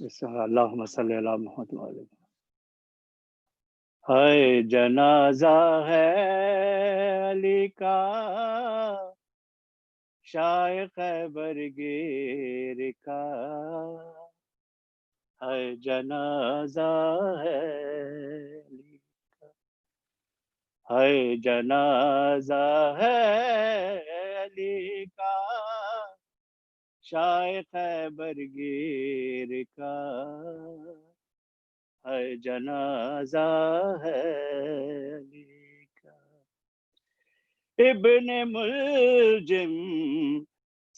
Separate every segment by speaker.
Speaker 1: اللہم صلی علی محمد وعلی محمد۔ ہے جنازہ ہے علی کا شاہ خیبر گیر کا، ہے جنازہ ہے علی کا، ہے جنازہ ہے علی کا شاہ خیبر گیر کا، ہے جنازہ ہے علی کا۔ ابن ملجم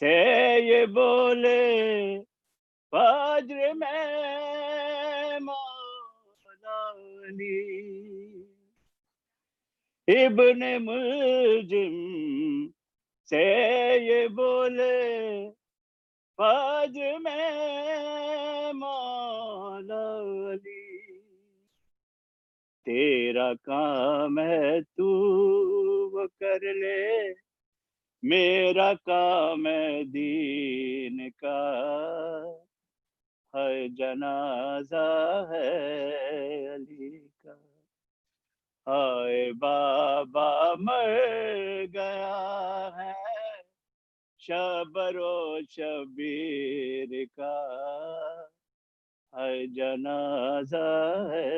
Speaker 1: سے یہ بولے فجر میں مولا علی، ابن ملجم سے یہ بولے فجر میں مولا علی، تیرا کام ہے تو وہ کر لے، میرا کام ہے دین کا، ہے جنازہ ہے علی کا۔ ہائے بابا مر گیا ہے شبر و شبیر کا، ہے جنازہ ہے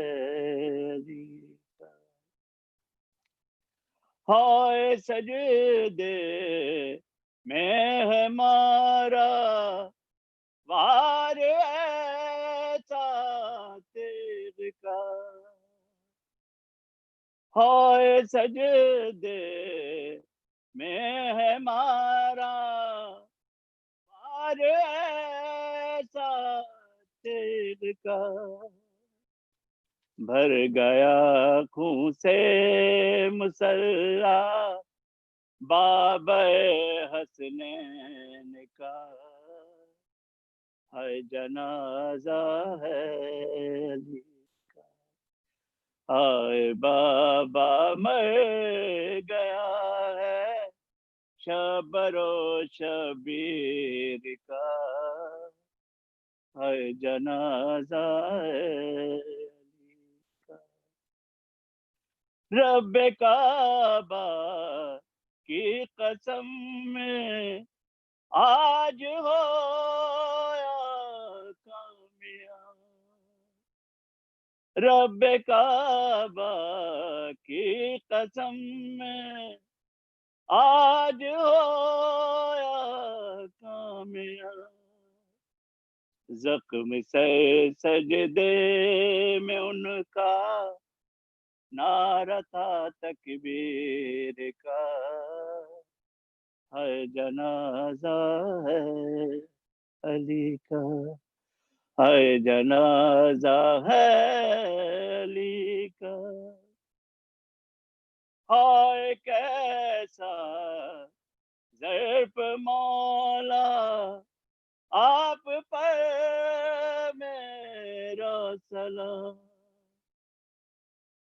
Speaker 1: علی کا۔ ہائے سجدے میں ہے مارا وار ایسا تیغ کا، ہائے سجدے میں ہے مارا وار ایسا تیغ کا، بھر گیا خون سے مسلح باب حسنین کا، ہے جنازہ ہے علی کا۔ ہائے بابا مر گیا ہے شبر و شبیر کا، ہے جنازہ ہے علی کا۔ رب کعبہ کی قسم میں آج ہویا کامیاب، رب کعبہ کی قسم میں آج ہویا کامیاب، زخم سے سجدے میں ان کا نعرہ تھا تکبیر کا، ہے جنازہ ہے علی کا، ہے جنازہ ہے علی کا۔ ہائے کیسا ظرف مولا آپ پر میرا سلام،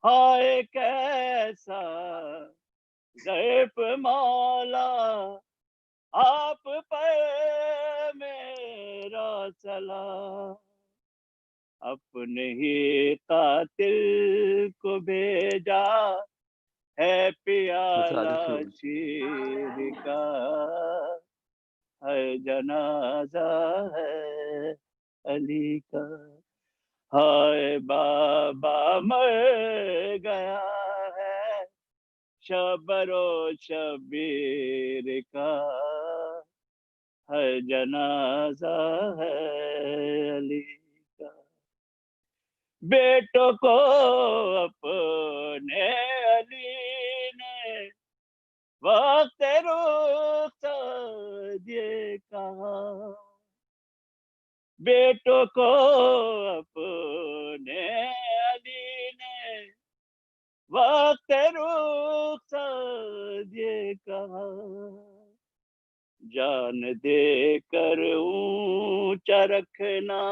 Speaker 1: ہائے کیسا ظرف مولا آپ پر میرا سلام، اپنے ہی قاتل کو بھیجا ہے پیالہ شیر کا، ہے جنازہ ہے علی کا۔ ہائے بابا مر گیا ہے شبر و شبیر کا، ہے جنازہ ہے علی کا۔ بیٹوں کو اپنے علی نے وقت رخصت یہ کہا، بیٹوں کو اپنے علی نے وقت رخصت یہ کہا، جان دے کر اونچا رکھنا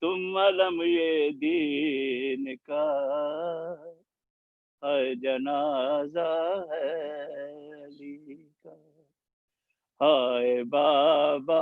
Speaker 1: تم علم یہ دین کا، ہے جنازہ ہے علی کا۔ ہائے بابا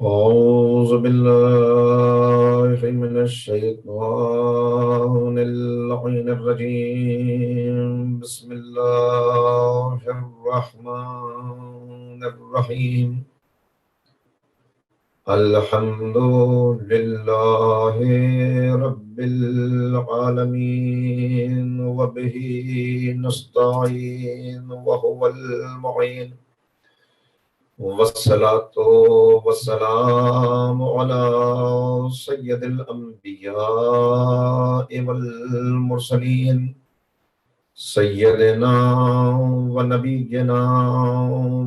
Speaker 2: أعوذ بالله من الشيطان اللعين الرجيم. بسم الله الرحمن الرحيم. الحمد لله رب العالمين وبه نستعين وهو المعين والصلاة والسلام على سيد الأنبياء والمرسلين سيدنا ونبينا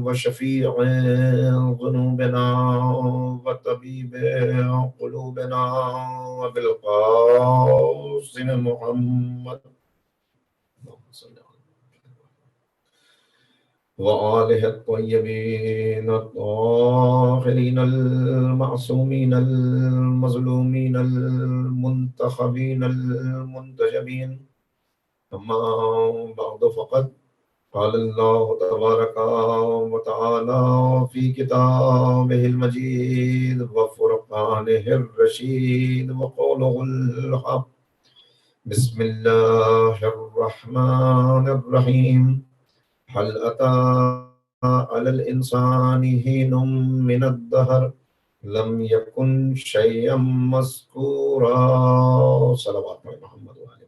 Speaker 2: وشفيع ذنوبنا وطبيب قلوبنا وبالقاسم محمد وآله الطيبين الطاهرين المعصومين المظلومين المنتخبين المنتجبين. أما بعد فقد قال الله تبارك وتعالى في كتابه المجيد وفرقانه الرشيد وقوله الحق. بسم الله الرحمن الرحيم. هل أتى على الإنسان حين من الدهر لم يكن شيئا مذكورا. صلوات محمد وآله.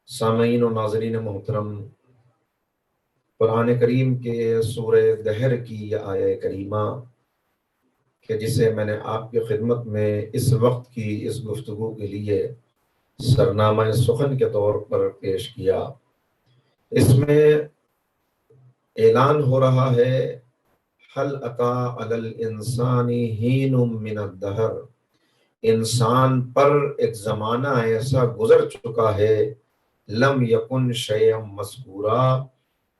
Speaker 2: سامعین و ناظرین محترم، قرآن کریم کے سورہ دہر کی یہ آیہ کریمہ کہ جسے میں نے آپ کی خدمت میں اس وقت کی اس گفتگو کے لیے سرنامہ سخن کے طور پر پیش کیا، اس میں اعلان ہو رہا ہے حل اتا علی الانسان حین من الدہر، انسان پر ایک زمانہ ایسا گزر چکا ہے لم یکن شیئا مذکورا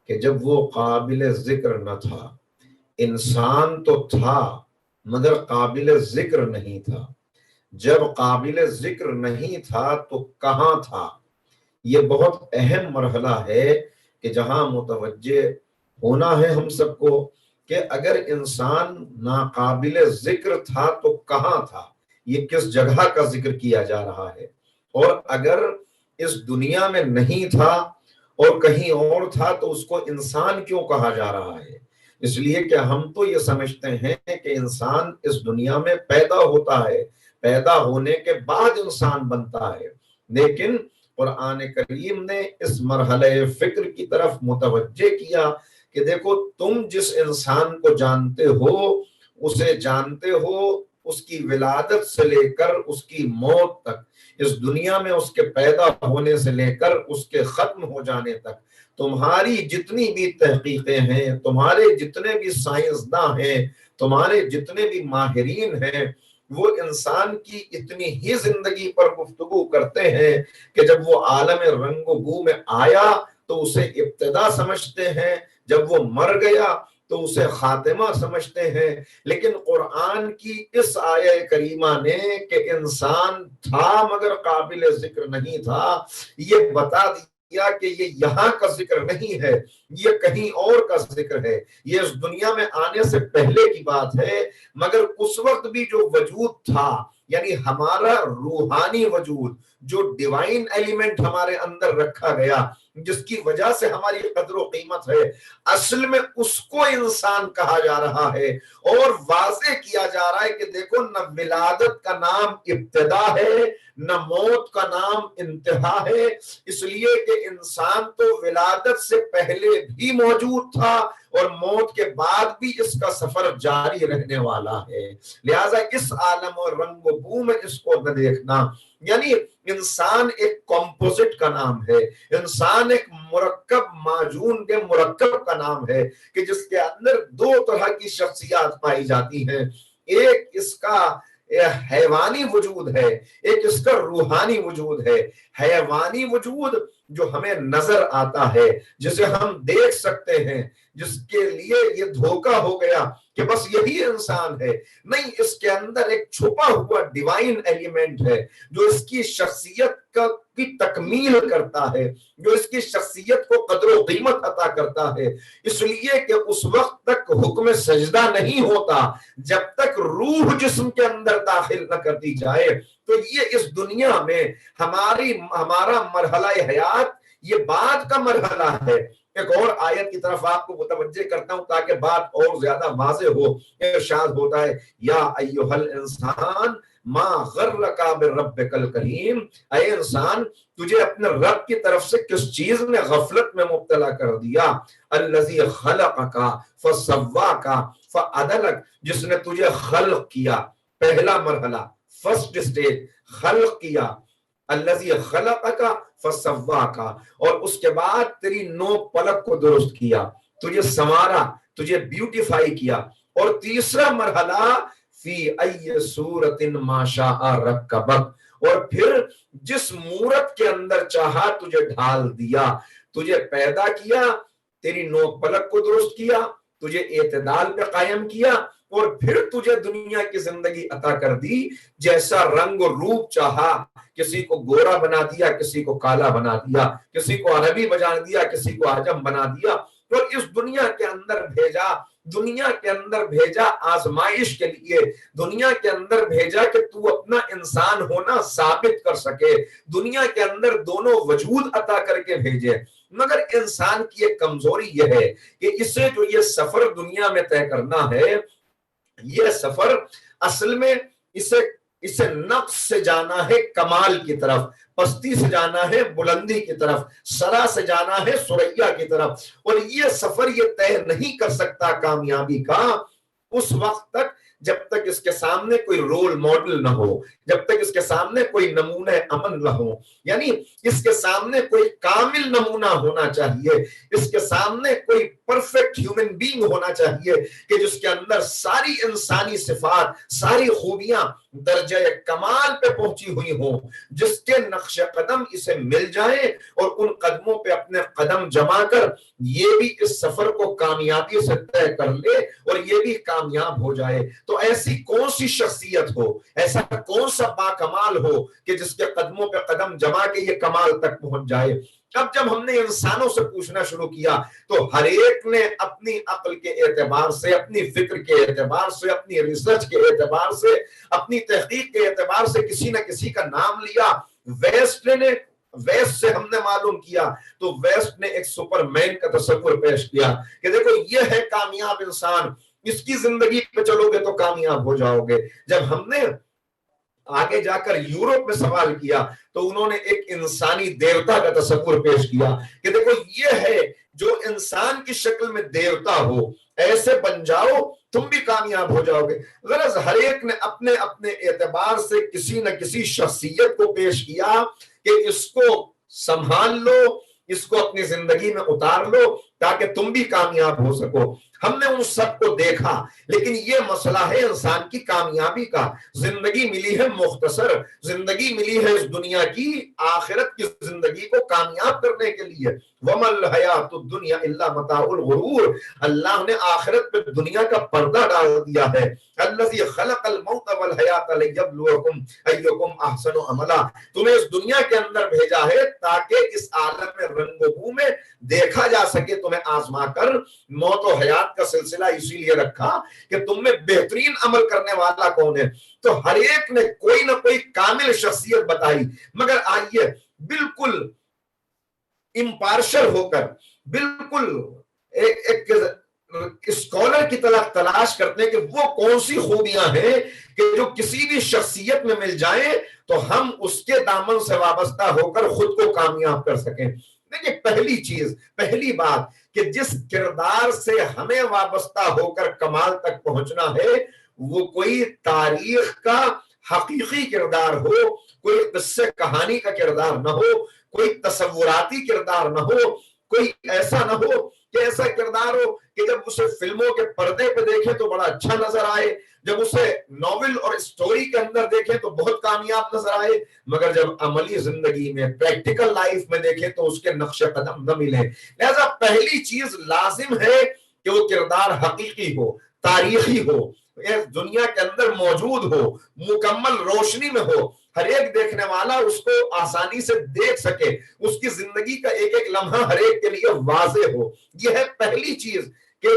Speaker 2: کہ جب وہ قابل ذکر نہ تھا۔ انسان تو تھا مگر قابل ذکر نہیں تھا۔ جب قابل ذکر نہیں تھا تو کہاں تھا؟ یہ بہت اہم مرحلہ ہے کہ جہاں متوجہ ہونا ہے ہم سب کو کہ اگر انسان ناقابل ذکر تھا تو کہاں تھا، یہ کس جگہ کا ذکر کیا جا رہا ہے، اور اگر اس دنیا میں نہیں تھا اور کہیں اور تھا تو اس کو انسان کیوں کہا جا رہا ہے؟ اس لیے کہ ہم تو یہ سمجھتے ہیں کہ انسان اس دنیا میں پیدا ہوتا ہے، پیدا ہونے کے بعد انسان بنتا ہے، لیکن قرآن کریم نے اس مرحلہ فکر کی طرف متوجہ کیا کہ دیکھو تم جس انسان کو جانتے ہو اسے جانتے ہو اس کی ولادت سے لے کر اس کی موت تک، اس دنیا میں اس کے پیدا ہونے سے لے کر اس کے ختم ہو جانے تک تمہاری جتنی بھی تحقیقیں ہیں، تمہارے جتنے بھی سائنسداں ہیں، تمہارے جتنے بھی ماہرین ہیں، وہ انسان کی اتنی ہی زندگی پر گفتگو کرتے ہیں کہ جب وہ عالم رنگ و بو میں آیا تو اسے ابتدا سمجھتے ہیں، جب وہ مر گیا تو اسے خاتمہ سمجھتے ہیں، لیکن قرآن کی اس آیہ کریمہ نے کہ انسان تھا مگر قابل ذکر نہیں تھا، یہ بتا دیا کہ یہ یہاں کا ذکر نہیں ہے، یہ کہیں اور کا ذکر ہے، یہ اس دنیا میں آنے سے پہلے کی بات ہے۔ مگر اس وقت بھی جو وجود تھا، یعنی ہمارا روحانی وجود، جو ڈیوائن ایلیمنٹ ہمارے اندر رکھا گیا، جس کی وجہ سے ہماری قدر و قیمت ہے، اصل میں اس کو انسان کہا جا رہا ہے، اور واضح کیا جا رہا ہے کہ دیکھو نہ ولادت کا نام ابتدا ہے، نہ موت کا نام انتہا ہے، اس لیے کہ انسان تو ولادت سے پہلے بھی موجود تھا اور موت کے بعد بھی اس کا سفر جاری رہنے والا ہے۔ لہٰذا اس عالم اور رنگ و بو میں اس کو نہ دیکھنا، یعنی انسان ایک کمپوزٹ کا نام ہے، انسان ایک مرکب معجون کے مرکب کا نام ہے کہ جس کے اندر دو طرح کی شخصیات پائی جاتی ہیں، ایک اس کا حیوانی وجود ہے، ایک اس کا روحانی وجود ہے۔ حیوانی وجود جو ہمیں نظر آتا ہے، جسے ہم دیکھ سکتے ہیں، جس کے لیے یہ دھوکہ ہو گیا کہ بس یہی انسان ہے، نہیں، اس کے اندر ایک چھپا ہوا ڈیوائن ایلیمنٹ ہے جو اس کی شخصیت کی تکمیل کرتا ہے، جو اس کی شخصیت کو قدر و قیمت عطا کرتا ہے۔ اس لیے کہ اس وقت تک حکم سجدہ نہیں ہوتا جب تک روح جسم کے اندر داخل نہ کر دی جائے۔ تو یہ اس دنیا میں ہمارا مرحلہ حیات یہ بعد کا مرحلہ ہے۔ ایک اور آیت کی طرف آپ کو متوجہ کرتا ہوں تاکہ بات اور زیادہ واضح ہو۔ ارشاد ہوتا ہے، یا ایھا الانسان ما غرک بربک الکریم، اے انسان تجھے اپنے رب کی طرف سے کس چیز نے غفلت میں مبتلا کر دیا؟ الذی خلقک فسواک فعدلک، جس نے تجھے خلق کیا، پہلا مرحلہ، فرسٹ سٹیج، خلق کیا، الذی خلقک فسواک، اور اس کے بعد تیری نو پلک کو درست کیا، تجھے سنوارا، تجھے بیوٹیفائی کیا، اور تیسرا مرحلہ فی ای صورت ما شاء رکبک، اور پھر جس مورت کے اندر چاہا تجھے ڈھال دیا، تجھے پیدا کیا، تیری نو پلک کو درست کیا، تجھے اعتدال پہ قائم کیا، اور پھر تجھے دنیا کی زندگی عطا کر دی، جیسا رنگ و روپ چاہا، کسی کو گورا بنا دیا، کسی کو کالا بنا دیا، کسی کو عربی بنا دیا، کسی کو عجم بنا دیا، اور اس دنیا کے اندر بھیجا، دنیا کے اندر بھیجا آزمائش کے لیے، دنیا کے اندر بھیجا کہ تو اپنا انسان ہونا ثابت کر سکے، دنیا کے اندر دونوں وجود عطا کر کے بھیجے۔ مگر انسان کی ایک کمزوری یہ ہے کہ اسے جو یہ سفر دنیا میں طے کرنا ہے، یہ سفر اصل میں اسے نقص سے جانا ہے کمال کی طرف، پستی سے جانا ہے بلندی کی طرف، سرا سے جانا ہے ثریا کی طرف، اور یہ سفر یہ طے نہیں کر سکتا کامیابی کا اس وقت تک جب تک اس کے سامنے کوئی رول ماڈل نہ ہو، جب تک اس کے سامنے کوئی نمونہ عمل نہ ہو، یعنی اس کے سامنے کوئی کامل نمونہ ہونا چاہیے، اس کے سامنے کوئی پرفیکٹ ہیومن بینگ ہونا چاہیے کہ جس کے اندر ساری انسانی صفات، ساری خوبیاں درجہ کمال پہ پہنچی ہوئی ہوں، جس کے نقش قدم اسے مل جائیں اور ان قدموں پہ اپنے قدم جما کر یہ بھی اس سفر کو کامیابی سے طے کر لے اور یہ بھی کامیاب ہو جائے۔ تو ایسی کون سی شخصیت ہو، ایسا کون سا با کمال ہو کہ جس کے قدموں پہ قدم جما کے یہ کمال تک پہنچ جائے؟ اب جب ہم نے انسانوں سے پوچھنا شروع کیا تو ہر ایک نے اپنی عقل کے اعتبار سے، اپنی فکر کے اعتبار سے، اپنی ریسرچ کے اعتبار سے، اپنی تحقیق کے اعتبار سے کسی نہ کسی کا نام لیا۔ ویسٹ سے ہم نے معلوم کیا تو ویسٹ نے ایک سپر مین کا تصور پیش کیا کہ دیکھو یہ ہے کامیاب انسان، اس کی زندگی پہ چلو گے تو کامیاب ہو جاؤ گے۔ جب ہم نے آگے جا کر یورپ میں سوال کیا تو انہوں نے ایک انسانی دیوتا کا تصور پیش کیا کہ دیکھو یہ ہے جو انسان کی شکل میں دیوتا ہو، ایسے بن جاؤ تم بھی کامیاب ہو جاؤ گے۔ غرض ہر ایک نے اپنے اپنے اعتبار سے کسی نہ کسی شخصیت کو پیش کیا کہ اس کو سنبھال لو، اس کو اپنی زندگی میں اتار لو، تاکہ تم بھی کامیاب ہو سکو۔ ہم نے ان سب کو دیکھا، لیکن یہ مسئلہ ہے انسان کی کامیابی کا۔ زندگی ملی ہے مختصر، زندگی ملی ہے اس دنیا کی، آخرت کی زندگی کو کامیاب کرنے کے لیے۔ وَمَا الْحَيَاةُ الدُّنْيَا إِلَّا مَتَاعُ الْغُرُورِ، اللہ نے آخرت پہ دنیا کا پردہ ڈال دیا ہے۔ الَّذِي خَلَقَ الْمَوْتَ وَالْحَيَاةَ لِيَبْلُوَكُمْ أَيُّكُمْ أَحْسَنُ عَمَلًا، تمہیں اس دنیا کے اندر بھیجا ہے تاکہ اس عالم میں رنگ و بو میں دیکھا جا سکے، تمہیں آزما کر۔ موت و حیات کا سلسلہ اسی لیے رکھا کہ تم میں بہترین عمل کرنے والا کون ہے۔ تو ہر ایک نے کوئی نہ کوئی کامل شخصیت بتائی، مگر آئیے بالکل امپارشل ہو کر، بالکل ایک اسکالر کی طرح تلاش کرتے ہیں کہ وہ کون سی خوبیاں ہیں کہ جو کسی بھی شخصیت میں مل جائیں تو ہم اس کے دامن سے وابستہ ہو کر خود کو کامیاب کر سکیں۔ دیکھیں، پہلی چیز، پہلی بات کہ جس کردار سے ہمیں وابستہ ہو کر کمال تک پہنچنا ہے وہ کوئی تاریخ کا حقیقی کردار ہو، کوئی قصے کہانی کا کردار نہ ہو، کوئی تصوراتی کردار نہ ہو، کوئی ایسا نہ ہو کہ ایسا کردار ہو کہ جب اسے فلموں کے پردے پہ دیکھیں تو بڑا اچھا نظر آئے، جب اسے ناول اور اسٹوری کے اندر دیکھیں تو بہت کامیاب نظر آئے، مگر جب عملی زندگی میں پریکٹیکل لائف میں دیکھیں تو اس کے نقش قدم نہ ملے۔ لہذا پہلی چیز لازم ہے کہ وہ کردار حقیقی ہو، تاریخی ہو، دنیا کے اندر موجود ہو، مکمل روشنی میں ہو، ہر ایک دیکھنے والا اس کو آسانی سے دیکھ سکے، اس کی زندگی کا ایک ایک لمحہ ہر ایک کے لیے واضح ہو۔ یہ ہے پہلی چیز کہ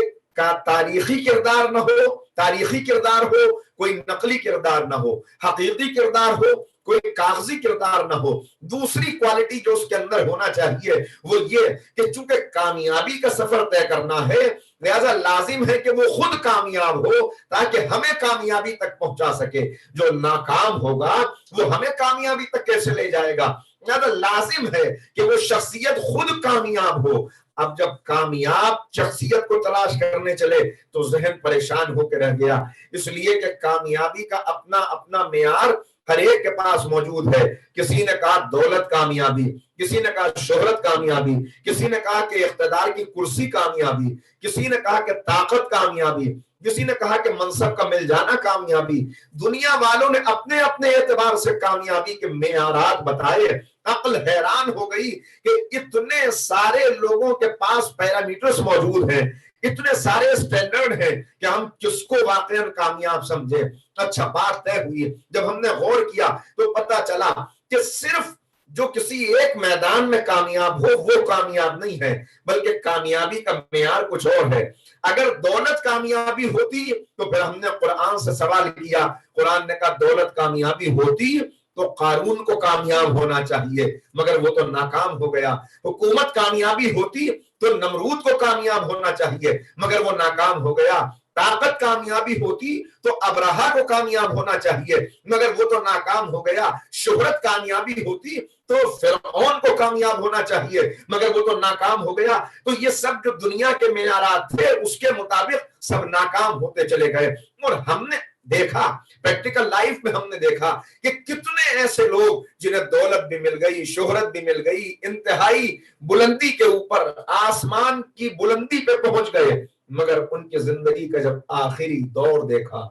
Speaker 2: تاریخی کردار نہ ہو، تاریخی کردار ہو، کوئی نقلی کردار نہ ہو، حقیقی کردار ہو، کوئی کاغذی کردار نہ ہو۔ دوسری کوالٹی جو اس کے اندر ہونا چاہیے وہ یہ کہ چونکہ کامیابی کا سفر طے کرنا ہے لہذا لازم ہے کہ وہ خود کامیاب ہو تاکہ ہمیں کامیابی تک پہنچا سکے۔ جو ناکام ہوگا وہ ہمیں کامیابی تک کیسے لے جائے گا؟ لہذا لازم ہے کہ وہ شخصیت خود کامیاب ہو۔ اب جب کامیاب شخصیت کو تلاش کرنے چلے تو ذہن پریشان ہو کے رہ گیا، اس لیے کہ کامیابی کا اپنا اپنا معیار ہر ایک کے پاس موجود ہے۔ کسی نے کہا دولت کامیابی، کسی نے کہا شہرت کامیابی، کسی نے کہا کہ اقتدار کی کرسی کامیابی، کسی نے کہا کہ طاقت کامیابی، کسی نے کہا کہ منصب کا مل جانا کامیابی۔ دنیا والوں نے اپنے اپنے اعتبار سے کامیابی کے معیارات بتائے۔ عقل حیران ہو گئی کہ اتنے سارے لوگوں کے پاس پیرامیٹرز موجود ہیں، اتنے سارے سٹینڈرڈ ہیں کہ ہم کس کو واقعا کامیاب سمجھے۔ اچھا، بات طے ہوئی۔ جب ہم نے غور کیا تو پتہ چلا کہ صرف جو کسی ایک میدان میں کامیاب ہو وہ کامیاب نہیں ہے، بلکہ کامیابی کا معیار کچھ اور ہے۔ اگر دولت کامیابی ہوتی تو پھر ہم نے قرآن سے سوال کیا، قرآن نے کہا دولت کامیابی ہوتی تو قارون کو کامیاب ہونا چاہیے مگر وہ تو ناکام ہو گیا۔ حکومت کامیابی ہوتی تو نمرود کو کامیاب ہونا چاہیے مگر وہ ناکام ہو گیا۔ طاقت کامیابی ہوتی تو ابرہا کو کامیاب ہونا چاہیے مگر وہ تو ناکام ہو گیا۔ شہرت کامیابی ہوتی تو فرعون کو کامیاب ہونا چاہیے مگر وہ تو ناکام ہو گیا۔ تو یہ سب جو دنیا کے معیارات تھے اس کے مطابق سب ناکام ہوتے چلے گئے۔ اور ہم نے دیکھا پریکٹیکل لائف میں، ہم نے دیکھا کہ کتنے ایسے لوگ جنہیں دولت بھی مل گئی، شہرت بھی مل گئی، انتہائی بلندی کے اوپر، آسمان کی بلندی پہ پہنچ گئے، مگر ان کی زندگی کا جب آخری دور دیکھا،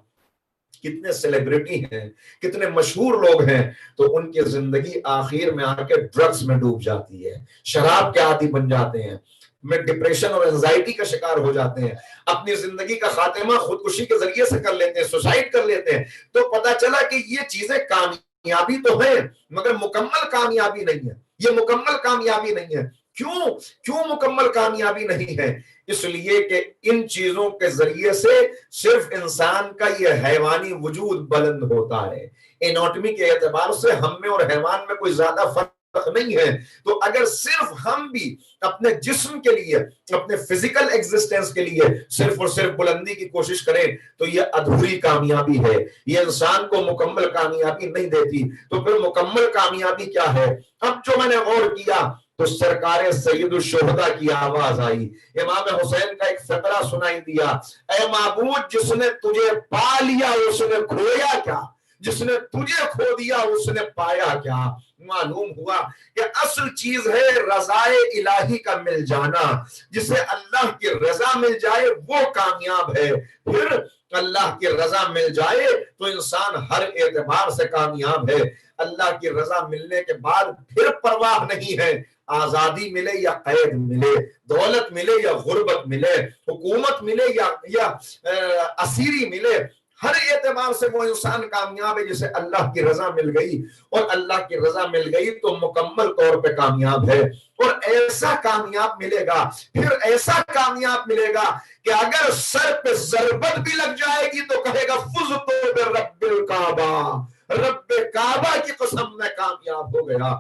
Speaker 2: کتنے سیلیبریٹی ہیں، کتنے مشہور لوگ ہیں، تو ان کی زندگی آخر میں آ کے ڈرگز میں ڈوب جاتی ہے، شراب کے عادی بن جاتے ہیں، میں ڈپریشن اور انزائٹی کا شکار ہو جاتے ہیں، اپنی زندگی کا خاتمہ خودکشی کے ذریعے سے کر لیتے ہیں، سوسائڈ کر لیتے ہیں۔ تو پتا چلا کہ یہ چیزیں کامیابی تو ہیں مگر مکمل کامیابی نہیں ہے، یہ مکمل کامیابی نہیں ہے۔ کیوں مکمل کامیابی نہیں ہے؟ اس لیے کہ ان چیزوں کے ذریعے سے صرف انسان کا یہ حیوانی وجود بلند ہوتا ہے۔ اناٹمی کے اعتبار سے ہم میں اور حیوان میں کوئی زیادہ فرق نہیں ہے۔ تو اگر صرف ہم بھی اپنے جسم کے لیے، اپنے فزیکل ایگزسٹنس کے لیے صرف اور صرف بلندی کی کوشش کریں تو یہ ادھوری کامیابی ہے، یہ انسان کو مکمل کامیابی نہیں دیتی۔ تو پھر مکمل کامیابی کیا ہے؟ اب جو میں نے غور کیا تو سرکار سید الشہداء کی آواز آئی، امام حسین کا ایک فقرہ سنائی دیا، اے معبود جس نے تجھے پا لیا اس نے کھویا کیا؟ جس نے تجھے کھو دیا اس نے پایا کیا؟ معلوم ہوا کہ اصل چیز ہے رضائے الہی کا مل جانا. جسے اللہ کی رضا مل جائے وہ کامیاب ہے. پھر اللہ کی رضا مل جائے تو انسان ہر اعتبار سے کامیاب ہے. اللہ کی رضا ملنے کے بعد پھر پرواہ نہیں ہے آزادی ملے یا قید ملے، دولت ملے یا غربت ملے، حکومت ملے یا اسیری ملے، ہر اعتبار سے وہ انسان کامیاب ہے جسے اللہ کی رضا مل گئی. اور اللہ کی رضا مل گئی تو مکمل طور پہ کامیاب ہے. اور ایسا کامیاب ملے گا، پھر ایسا کامیاب ملے گا کہ اگر سر پہ ضربت بھی لگ جائے گی تو کہے گا فزتو برب الکعبہ، رب کعبہ کی قسم میں کامیاب ہو گیا.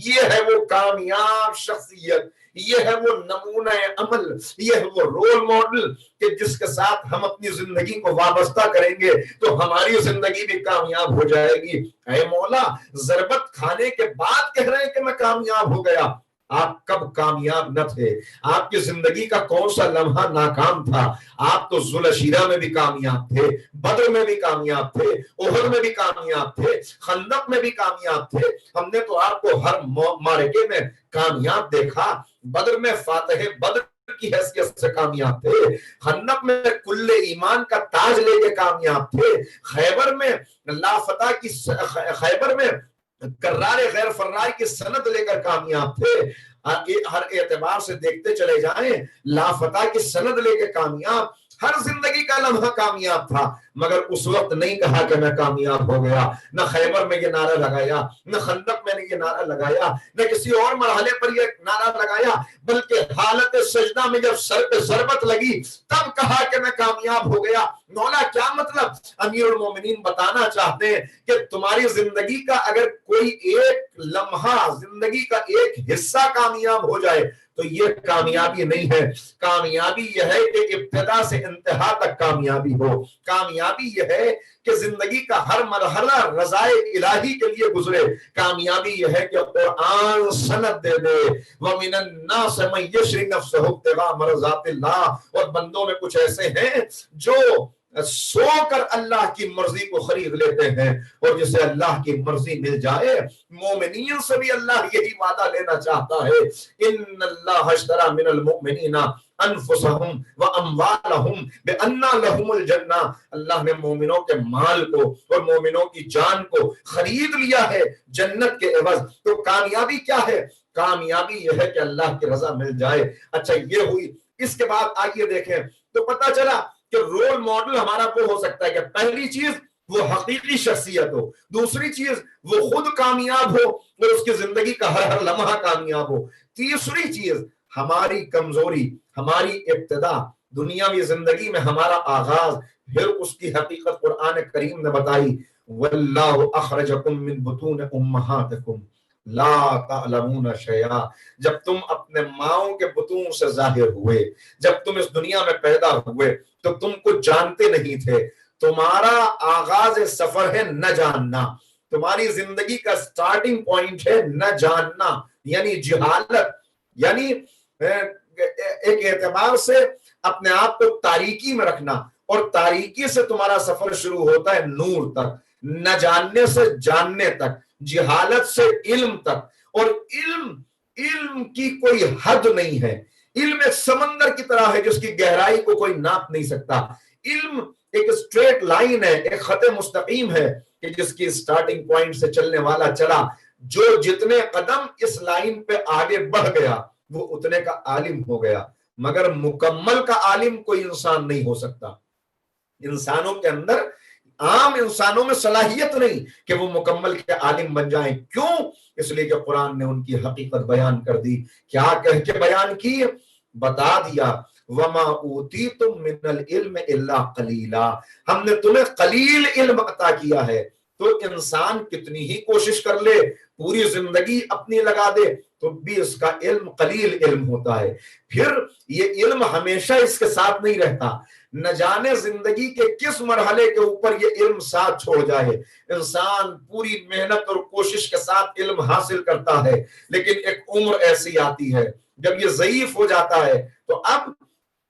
Speaker 2: یہ ہے وہ کامیاب شخصیت، یہ ہے وہ نمونہ عمل، یہ ہے وہ رول ماڈل کہ جس کے ساتھ ہم اپنی زندگی کو وابستہ کریں گے تو ہماری زندگی بھی کامیاب ہو جائے گی. اے مولا، ضربت کھانے کے بعد کہہ رہے ہیں کہ میں کامیاب ہو گیا. آپ کب کامیاب نہ تھے؟ آپ کی زندگی کا کون سا لمحہ ناکام تھا؟ آپ تو ذوالعشیرہ میں بھی کامیاب تھے، بدر میں بھی کامیاب تھے، احد میں بھی کامیاب تھے، خندق میں بھی کامیاب تھے. ہم نے تو آپ کو ہر معرکے میں کامیاب دیکھا. بدر میں فاتح بدر کی حیثیت سے کامیاب تھے، خندق میں کل ایمان کا تاج لے کے کامیاب تھے، خیبر میں خیبر میں کرار غیر فرار کی سند لے کر کامیاب تھے. ہر اعتبار سے دیکھتے چلے جائیں، لافتہ کی سند لے کے کامیاب، ہر زندگی کا لمحہ کامیاب تھا. مگر اس وقت نہیں کہا کہ میں کامیاب ہو گیا. نہ خیبر میں یہ نعرہ لگایا، نہ خندق میں نے یہ نعرہ لگایا، نہ کسی اور مرحلے پر یہ نعرہ لگایا، بلکہ حالت سجدہ میں جب سر پہ ضربت لگی تب کہا کہ میں کامیاب ہو گیا. مولا کیا مطلب؟ امیر المومنین بتانا چاہتے ہیں کہ تمہاری زندگی کا اگر کوئی ایک لمحہ، زندگی کا ایک حصہ کامیاب ہو جائے تو یہ کامیابی نہیں ہے. کامیابی یہ ہے کہ ابتدا سے انتہا تک کامیابی ہو. کامیابی یہ ہے کہ زندگی کا ہر مرحلہ رضائے الہی کے لیے گزرے. کامیابی یہ ہے کہ قرآن سند دے دے. وَمِنَ النَّاسِ مَن يَشْرِي نَفْسَهُ ابْتِغَاءَ مَرْضَاتِ اللَّهِ. اور بندوں میں کچھ ایسے ہیں جو سو کر اللہ کی مرضی کو خرید لیتے ہیں، اور جسے اللہ کی مرضی مل جائے. مومنین سے بھی اللہ یہی وعدہ لینا چاہتا ہے، ان اللہ اشترى من المؤمنین انفسهم واموالهم بان لهم الجنہ. اللہ نے مومنوں کے مال کو اور مومنوں کی جان کو خرید لیا ہے جنت کے عوض. تو کامیابی کیا ہے؟ کامیابی یہ ہے کہ اللہ کی رضا مل جائے. اچھا یہ ہوئی. اس کے بعد آئیے دیکھیں تو پتہ چلا کہ رول ماڈل ہمارا وہ ہو سکتا ہے کہ پہلی چیز وہ حقیقی شخصیت ہو، دوسری چیز وہ خود کامیاب ہو اور اس کی زندگی کا ہر لمحہ کامیاب ہو، تیسری چیز ہماری کمزوری، ہماری ابتدا، دنیاوی زندگی میں ہمارا آغاز. پھر اس کی حقیقت قرآن کریم نے بتائی، واللہ اخرجکم من بطون امہاتکم لا تعلمون شیئا. جب تم اپنے ماؤں کے بطون سے ظاہر ہوئے، جب تم اس دنیا میں پیدا ہوئے تو تم کچھ جانتے نہیں تھے. تمہارا آغاز سفر ہے نہ جاننا. تمہاری زندگی کا سٹارٹنگ پوائنٹ ہے نہ جاننا، یعنی جہالت. یعنی ایک اعتبار سے اپنے آپ کو تاریکی میں رکھنا، اور تاریکی سے تمہارا سفر شروع ہوتا ہے نور تک، نہ جاننے سے جاننے تک، جہالت سے علم تک. اور علم کی کوئی حد نہیں ہے. علم ایک سمندر کی طرح ہے جس کی گہرائی کو کوئی ناپ نہیں سکتا. علم ایک اسٹریٹ لائن ہے، ایک خط مستقیم ہے کہ جس کی سٹارٹنگ پوائنٹ سے چلنے والا چلا. جو جتنے قدم اس لائن پہ آگے بڑھ گیا وہ اتنے کا عالم ہو گیا. مگر مکمل کا عالم کوئی انسان نہیں ہو سکتا. انسانوں کے اندر، عام انسانوں میں صلاحیت نہیں کہ وہ مکمل کے عالم بن جائیں. کیوں؟ اس لیے کہ قرآن نے ان کی حقیقت بیان کر دی. کیا کہہ کے بیان کی؟ بتا دیا، وَمَا أُوتِيتُم مِّنَ الْعِلْمِ إِلَّا قَلِيلًا. ہم نے تمہیں قلیل علم عطا کیا ہے. تو انسان کتنی ہی کوشش کر لے، پوری زندگی اپنی لگا دے تو بھی اس کا علم قلیل علم ہوتا ہے. پھر یہ علم ہمیشہ اس کے ساتھ نہیں رہتا. نہ جانے زندگی کے کس مرحلے کے اوپر یہ علم ساتھ چھوڑ جائے. انسان پوری محنت اور کوشش کے ساتھ علم حاصل کرتا ہے، لیکن ایک عمر ایسی آتی ہے جب یہ ضعیف ہو جاتا ہے تو اب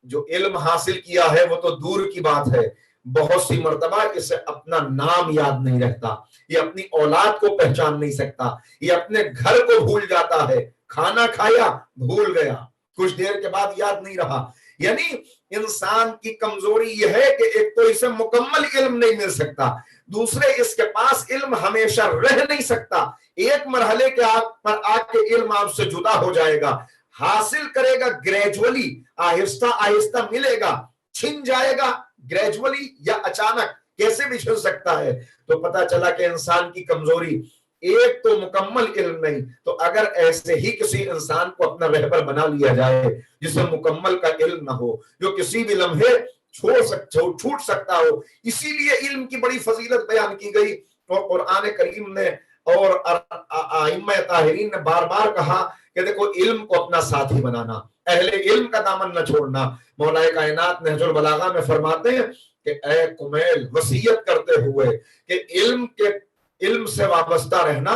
Speaker 2: جو علم حاصل کیا ہے وہ تو دور کی بات ہے، بہت سی مرتبہ اسے اپنا نام یاد نہیں رہتا، یہ اپنی اولاد کو پہچان نہیں سکتا، یہ اپنے گھر کو بھول جاتا ہے، کھانا کھایا بھول گیا، کچھ دیر کے بعد یاد نہیں رہا۔ یعنی انسان کی کمزوری یہ ہے کہ ایک تو اسے مکمل علم نہیں مل سکتا، دوسرے اس کے پاس علم ہمیشہ رہ نہیں سکتا، ایک مرحلے کے پر آ کے علم آپ سے جدا ہو جائے گا، حاصل کرے گا گریجولی، آہستہ آہستہ ملے گا، چھن جائے گا گریجولی یا اچانک، کیسے بھی چھن سکتا ہے۔ تو پتا چلا کہ انسان کی کمزوری ایک تو مکمل علم نہیں، تو اگر ایسے ہی کسی انسان کو اپنا رہبر بنا لیا جائے جسے مکمل کا علم نہ ہو، جو کسی بھی لمحے چھوٹ سکتا ہو، اسی لیے علم کی بڑی فضیلت بیان کی گئی، اور قرآن کریم نے اور ائمہ طاہرین نے بار بار کہا کہ دیکھو علم کو اپنا ساتھی بنانا، اہل علم کا دامن نہ چھوڑنا۔ مولا کائنات نہج البلاغہ میں فرماتے ہیں کہ اے کمیل، وصیت کرتے ہوئے کہ علم سے وابستہ رہنا،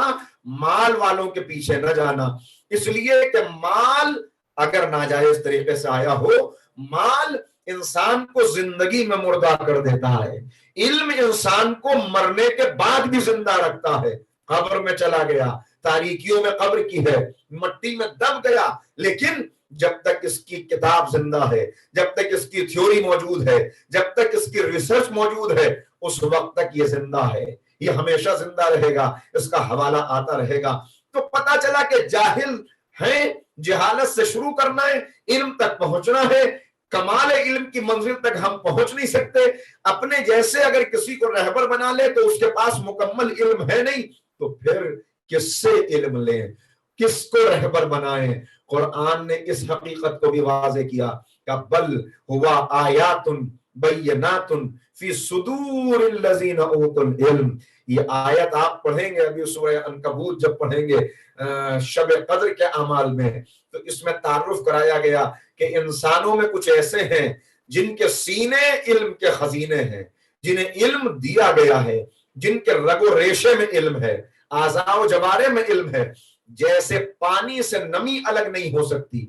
Speaker 2: مال والوں کے پیچھے نہ جانا، اس لیے کہ مال اگر ناجائز طریقے سے آیا ہو، مال انسان کو زندگی میں مردہ کر دیتا ہے، علم انسان کو مرنے کے بعد بھی زندہ رکھتا ہے۔ قبر میں چلا گیا، تاریکیوں میں قبر کی ہے، مٹی میں دب گیا، لیکن جب تک اس کی کتاب زندہ ہے، جب تک اس کی تھیوری موجود ہے، جب تک اس کی ریسرچ موجود ہے، اس وقت تک یہ زندہ ہے، یہ ہمیشہ زندہ رہے گا، اس کا حوالہ آتا رہے گا۔ تو پتا چلا کہ جاہل ہیں، جہالت سے شروع کرنا ہے، علم تک پہنچنا ہے، کمال علم کی منزل تک ہم پہنچ نہیں سکتے۔ اپنے جیسے اگر کسی کو رہبر بنا لے تو اس کے پاس مکمل علم ہے نہیں، تو پھر کس سے علم لیں، کس کو رہبر بنائیں؟ قرآن نے اس حقیقت کو بھی واضح کیا کہ بل ہوا آیات بینات فی صدور الذین اوتوا العلم۔ یہ آیت آپ پڑھیں گے ابھی سورہ عنکبوت جب پڑھیں گے شب قدر کے اعمال میں، تو اس میں تعارف کرایا گیا کہ انسانوں میں کچھ ایسے ہیں جن کے سینے علم کے خزینے ہیں، جنہیں علم دیا گیا ہے، جن کے رگ و ریشے میں علم ہے، اعضاء و جوارے میں علم ہے۔ جیسے پانی سے نمی الگ نہیں ہو سکتی،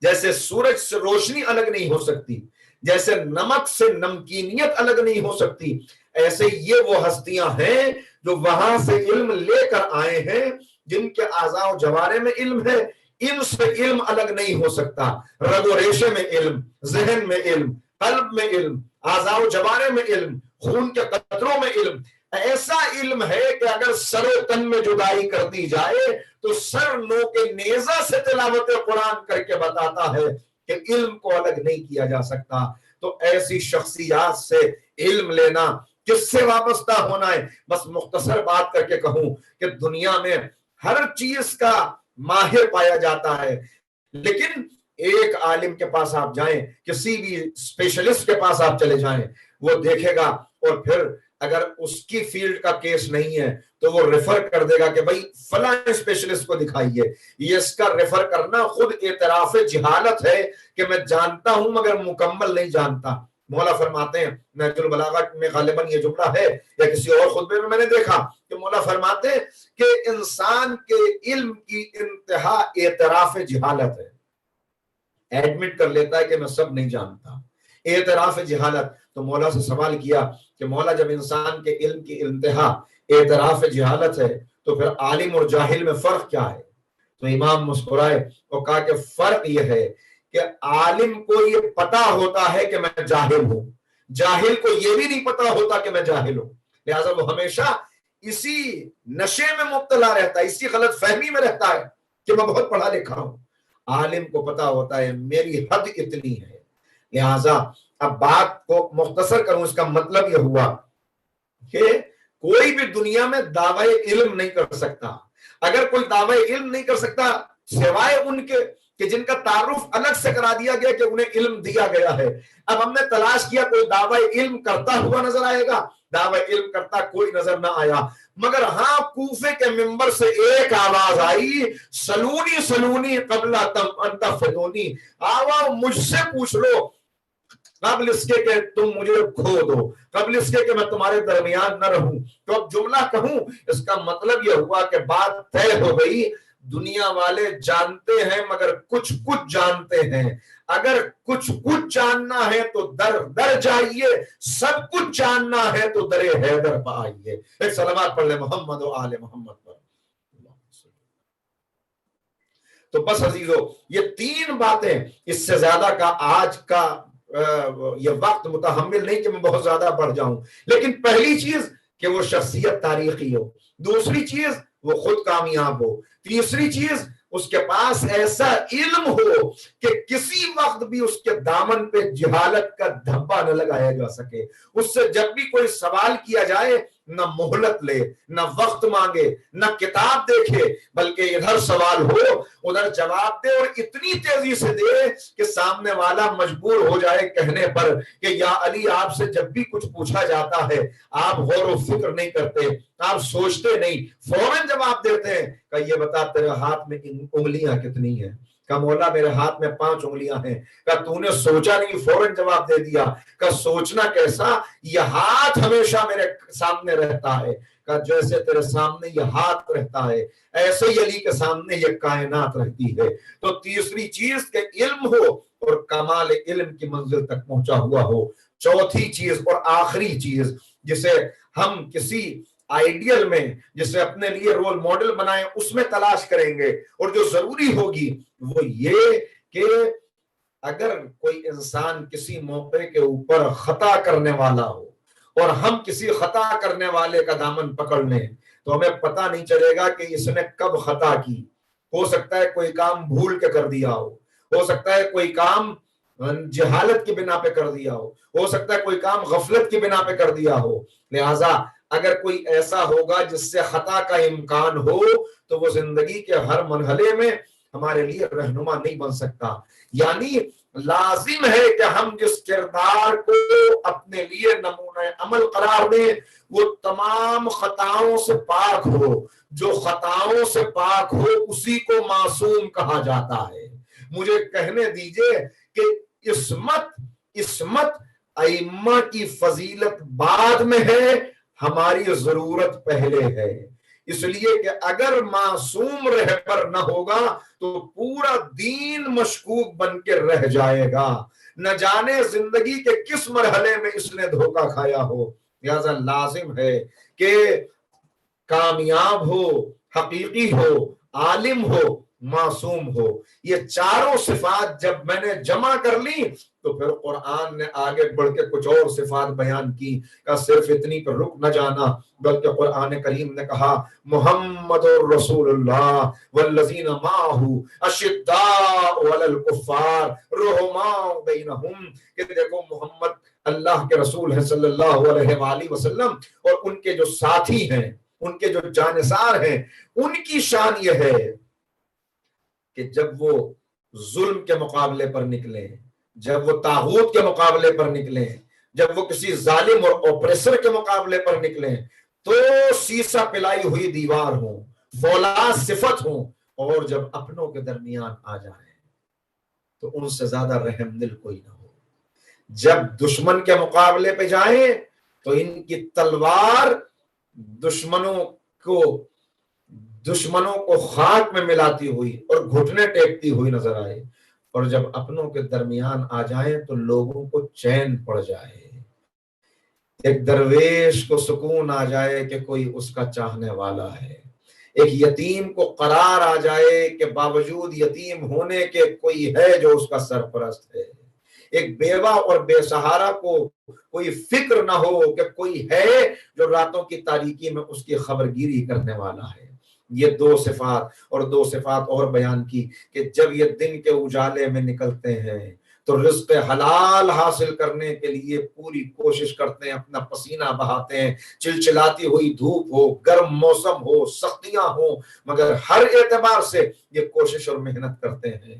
Speaker 2: جیسے سورج سے روشنی الگ نہیں ہو سکتی، جیسے نمک سے نمکینیت الگ نہیں ہو سکتی، ایسے یہ وہ ہستیاں ہیں جو وہاں سے علم لے کر آئے ہیں، جن کے اعضاء و جوارے میں علم ہے، ان سے علم الگ نہیں ہو سکتا۔ رگ و ریشے میں علم، ذہن میں علم، قلب میں علم، اعضاء و جوارے میں علم، خون کے قطروں میں علم، ایسا علم ہے کہ اگر سر و تن میں جدائی کر دی جائے تو سر نو کے نیزہ سے تلاوت قرآن کر کے بتاتا ہے کہ علم کو الگ نہیں کیا جا سکتا۔ تو ایسی شخصیات سے علم لینا، کس سے وابستہ ہونا ہے؟ بس مختصر بات کر کے کہوں کہ دنیا میں ہر چیز کا ماہر پایا جاتا ہے، لیکن ایک عالم کے پاس آپ جائیں، کسی بھی اسپیشلسٹ کے پاس آپ چلے جائیں، وہ دیکھے گا اور پھر اگر اس کی فیلڈ کا کیس نہیں ہے تو وہ ریفر کر دے گا کہ بھائی فلاں اسپیشلسٹ کو دکھائیے۔ یہ اس کا ریفر کرنا خود اعتراف جہالت ہے کہ میں جانتا ہوں مگر مکمل نہیں جانتا۔ مولا فرماتے ہیں، نہج البلاغہ میں غالباً یہ جملہ ہے یا کسی اور خطبے میں نے دیکھا کہ مولا فرماتے ہیں کہ انسان کے علم کی انتہا اعتراف جہالت ہے، ایڈمٹ کر لیتا ہے کہ میں سب نہیں جانتا، اعتراف جہالت۔ تو مولا سے سوال کیا کہ مولا جب انسان کے علم کی انتہا اعتراف جہالت ہے تو پھر عالم اور جاہل میں فرق کیا ہے؟ تو امام مسکرائے اور کہا کہ فرق یہ ہے کہ عالم کو یہ پتا ہوتا ہے کہ میں جاہل ہوں، جاہل کو یہ بھی نہیں پتا ہوتا کہ میں جاہل ہوں، لہٰذا وہ ہمیشہ اسی نشے میں مبتلا رہتا ہے، اسی غلط فہمی میں رہتا ہے کہ میں بہت پڑھا لکھا ہوں۔ عالم کو پتا ہوتا ہے میری حد اتنی ہے۔ لہٰذا اب بات کو مختصر کروں، اس کا مطلب یہ ہوا کہ کوئی بھی دنیا میں دعوی علم نہیں کر سکتا۔ اگر کوئی دعوی علم نہیں کر سکتا سوائے ان کے کہ جن کا تعارف الگ سے کرا دیا گیا کہ انہیں علم دیا گیا ہے۔ اب ہم نے تلاش کیا کوئی دعوی علم کرتا ہوا نظر آئے گا، دعوی علم کرتا کوئی نظر نہ آیا، مگر ہاں کوفے کے منبر سے ایک آواز آئی، سلونی سلونی قبل ان تفتونی، آؤ مجھ سے پوچھ لو قبل اس کے کہ تم مجھے کھو دو، قبل اس کے کہ میں تمہارے درمیان نہ رہوں۔ تو اب جملہ کہوں، اس کا مطلب یہ ہوا کہ بات طے ہو گئی، دنیا والے جانتے ہیں مگر کچھ کچھ جانتے ہیں، اگر کچھ جاننا ہے تو در در جائیے، سب کچھ جاننا ہے تو در حیدر پہ آئیے۔ ایک سلامات پڑھ لیں محمد و آل محمد پر۔ تو بس عزیزو، یہ تین باتیں، اس سے زیادہ کا آج کا یہ وقت متحمل نہیں کہ میں بہت زیادہ پڑھ جاؤں، لیکن پہلی چیز کہ وہ شخصیت تاریخی ہو، دوسری چیز وہ خود کامیاب ہو، تیسری چیز اس کے پاس ایسا علم ہو کہ کسی وقت بھی اس کے دامن پہ جہالت کا دھبا نہ لگایا جا سکے، اس سے جب بھی کوئی سوال کیا جائے نہ مہلت لے، نہ وقت مانگے، نہ کتاب دیکھے، بلکہ ادھر سوال ہو ادھر جواب دے، اور اتنی تیزی سے دے کہ سامنے والا مجبور ہو جائے کہنے پر کہ یا علی آپ سے جب بھی کچھ پوچھا جاتا ہے آپ غور و فکر نہیں کرتے، آپ سوچتے نہیں، فوراً جواب دیتے ہیں کہ یہ بتا تیرے ہاتھ میں انگلیاں کتنی ہیں؟ کہ مولا میرے ہاتھ میں 5 انگلیاں ہیں۔ کہ تو نے سوچا نہیں، فوراً جواب دے دیا۔ کہ سوچنا کیسا؟ یہ ہاتھ ہمیشہ میرے سامنے رہتا ہے، کہ جیسے تیرے سامنے یہ ہاتھ رہتا ہے ایسے ہی علی کے سامنے یہ کائنات رہتی ہے۔ تو تیسری چیز کہ علم ہو اور کمال علم کی منزل تک پہنچا ہوا ہو۔ چوتھی چیز اور آخری چیز جسے ہم کسی آئیڈیل میں، جسے اپنے لیے رول ماڈل بنائیں، اس میں تلاش کریں گے، اور جو ضروری ہوگی وہ یہ کہ اگر کوئی انسان کسی موقع کے اوپر خطا کرنے والا ہو اور ہم کسی خطا کرنے والے کا دامن پکڑ لیں تو ہمیں پتہ نہیں چلے گا کہ اس نے کب خطا کی۔ ہو سکتا ہے کوئی کام بھول کے کر دیا ہو سکتا ہے کوئی کام جہالت کی بنا پہ کر دیا ہو سکتا ہے کوئی کام غفلت کی بنا پہ کر دیا ہو۔ لہٰذا اگر کوئی ایسا ہوگا جس سے خطا کا امکان ہو تو وہ زندگی کے ہر مرحلے میں ہمارے لیے رہنما نہیں بن سکتا۔ یعنی لازم ہے کہ ہم جس کردار کو اپنے لیے نمونہ عمل قرار دیں وہ تمام خطاؤں سے پاک ہو۔ جو خطاؤں سے پاک ہو اسی کو معصوم کہا جاتا ہے۔ مجھے کہنے دیجئے کہ عصمت ائمہ کی فضیلت بعد میں ہے، ہماری ضرورت پہلے ہے۔ اس لیے کہ اگر معصوم رہبر نہ ہوگا تو پورا دین مشکوک بن کے رہ جائے گا، نہ جانے زندگی کے کس مرحلے میں اس نے دھوکہ کھایا ہو۔ لہذا لازم ہے کہ کامیاب ہو، حقیقی ہو، عالم ہو، معصوم ہو۔ یہ چاروں صفات جب میں نے جمع کر لی تو پھر قرآن نے آگے بڑھ کے کچھ اور صفات بیان کی کہ صرف اتنی پر رک نہ جانا، بلکہ قرآن کریم نے کہا محمد رسول اللہ والذین معہ اشداء علی الکفار رحماء بینہم، کہ دیکھو محمد اللہ کے رسول ہے صلی اللہ علیہ وآلہ وسلم، اور ان کے جو ساتھی ہیں، ان کے جو جانثار ہیں، ان کی شان یہ ہے کہ جب وہ ظلم کے مقابلے پر نکلیں، جب وہ طاغوت کے مقابلے پر نکلیں، جب وہ کسی ظالم اور اوپریسر کے مقابلے پر نکلیں تو سیسا پلائی ہوئی دیوار ہوں، فولاد صفت ہوں، اور جب اپنوں کے درمیان آ جائیں تو ان سے زیادہ رحم دل کوئی نہ ہو۔ جب دشمن کے مقابلے پہ جائیں تو ان کی تلوار دشمنوں کو خاک میں ملاتی ہوئی اور گھٹنے ٹیکتی ہوئی نظر آئے، اور جب اپنوں کے درمیان آ جائیں تو لوگوں کو چین پڑ جائے، ایک درویش کو سکون آ جائے کہ کوئی اس کا چاہنے والا ہے، ایک یتیم کو قرار آ جائے کہ باوجود یتیم ہونے کے کوئی ہے جو اس کا سرپرست ہے، ایک بیوہ اور بے سہارا کو کوئی فکر نہ ہو کہ کوئی ہے جو راتوں کی تاریکی میں اس کی خبرگیری کرنے والا ہے۔ یہ 2 صفات اور بیان کی کہ جب یہ دن کے اجالے میں نکلتے ہیں تو رزق حلال حاصل کرنے کے لیے پوری کوشش کرتے ہیں، اپنا پسینہ بہاتے ہیں، چلچلاتی ہوئی دھوپ ہو، گرم موسم ہو، سختیاں ہوں، مگر ہر اعتبار سے یہ کوشش اور محنت کرتے ہیں۔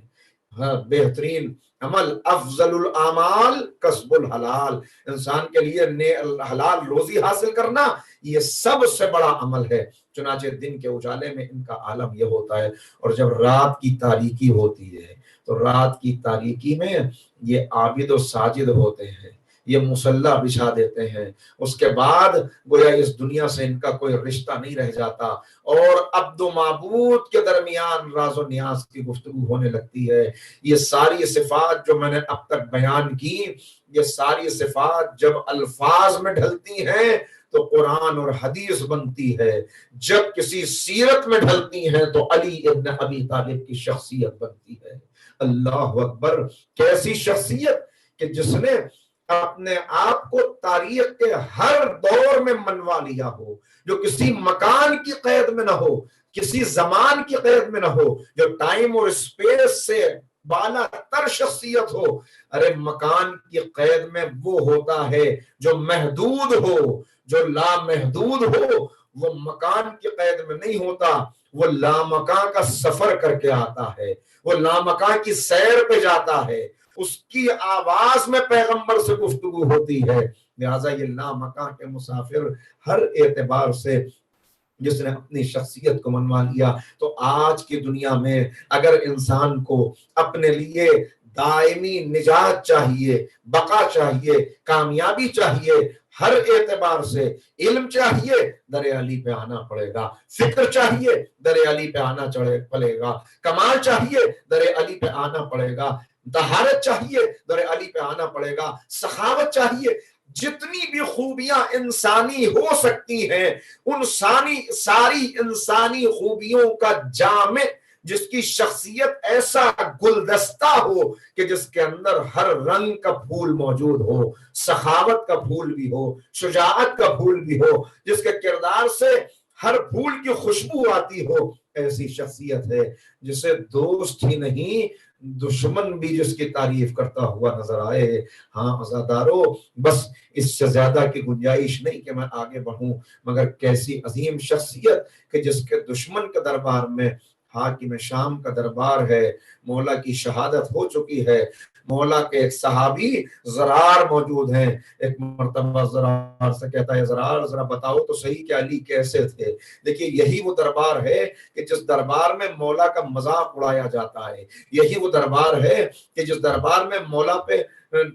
Speaker 2: بہترین عمل افضل الاعمال کسب الحلال، انسان کے لیے حلال روزی حاصل کرنا یہ سب سے بڑا عمل ہے۔ چنانچہ دن کے اجالے میں ان کا عالم یہ ہوتا ہے، اور جب رات کی تاریکی ہوتی ہے تو رات کی تاریکی میں یہ عابد و ساجد ہوتے ہیں، یہ مصلی بچھا دیتے ہیں، اس کے بعد گویا اس دنیا سے ان کا کوئی رشتہ نہیں رہ جاتا، اور عبد و معبود کے درمیان راز و نیاز کی گفتگو ہونے لگتی ہے۔ یہ ساری صفات جو میں نے اب تک بیان کی، یہ ساری صفات جب الفاظ میں ڈھلتی ہیں تو قرآن اور حدیث بنتی ہے، جب کسی سیرت میں ڈھلتی ہیں تو علی ابن ابی طالب کی شخصیت بنتی ہے۔ اللہ اکبر! کیسی شخصیت کہ جس نے اپنے آپ کو تاریخ کے ہر دور میں منوا لیا ہو، جو کسی مکان کی قید میں نہ ہو، کسی زمان کی قید میں نہ ہو، جو ٹائم اور اسپیس سے بالا تر شخصیت ہو۔ ارے مکان کی قید میں وہ ہوتا ہے جو محدود ہو، جو لامحدود ہو وہ مکان کی قید میں نہیں ہوتا، وہ لامکان کا سفر کر کے آتا ہے، وہ لامکان کی سیر پہ جاتا ہے، اس کی آواز میں پیغمبر سے گفتگو ہوتی ہے۔ لہٰذا یہ لامکان کے مسافر ہر اعتبار سے جس نے اپنی شخصیت کو منوا لیا، تو آج کی دنیا میں اگر انسان کو اپنے لیے دائمی نجات چاہیے، بقا چاہیے، کامیابی چاہیے، ہر اعتبار سے علم چاہیے، در علی پہ آنا پڑے گا، فکر چاہیے در علی پہ آنا پڑے گا، کمال چاہیے در علی پہ آنا پڑے گا، طہارت چاہیے در علی پہ آنا پڑے گا، سخاوت چاہیے، جتنی بھی خوبیاں انسانی ہو سکتی ہیں ان ساری انسانی خوبیوں کا جامع، جس کی شخصیت ایسا گلدستہ ہو کہ جس کے اندر ہر رنگ کا پھول موجود ہو، سخاوت کا پھول بھی ہو، شجاعت کا پھول بھی ہو، جس کے کردار سے ہر پھول کی خوشبو آتی ہو، ایسی شخصیت ہے جسے دوست ہی نہیں دشمن بھی جس کی تعریف کرتا ہوا نظر آئے۔ ہاں عزادارو، بس اس سے زیادہ کی گنجائش نہیں کہ میں آگے بڑھوں، مگر کیسی عظیم شخصیت کہ جس کے دشمن کے دربار میں حاکم شام کا دربار ہے، مولا کی شہادت ہو چکی ہے، مولا کے ایک صحابی زرار موجود ہیں، ایک مرتبہ زرار سے کہتا ہے زرار ذرا بتاؤ تو صحیح کہ علی کیسے تھے۔ دیکھیے یہی وہ دربار ہے کہ جس دربار میں مولا کا مذاق اڑایا جاتا ہے، یہی وہ دربار ہے کہ جس دربار میں مولا پہ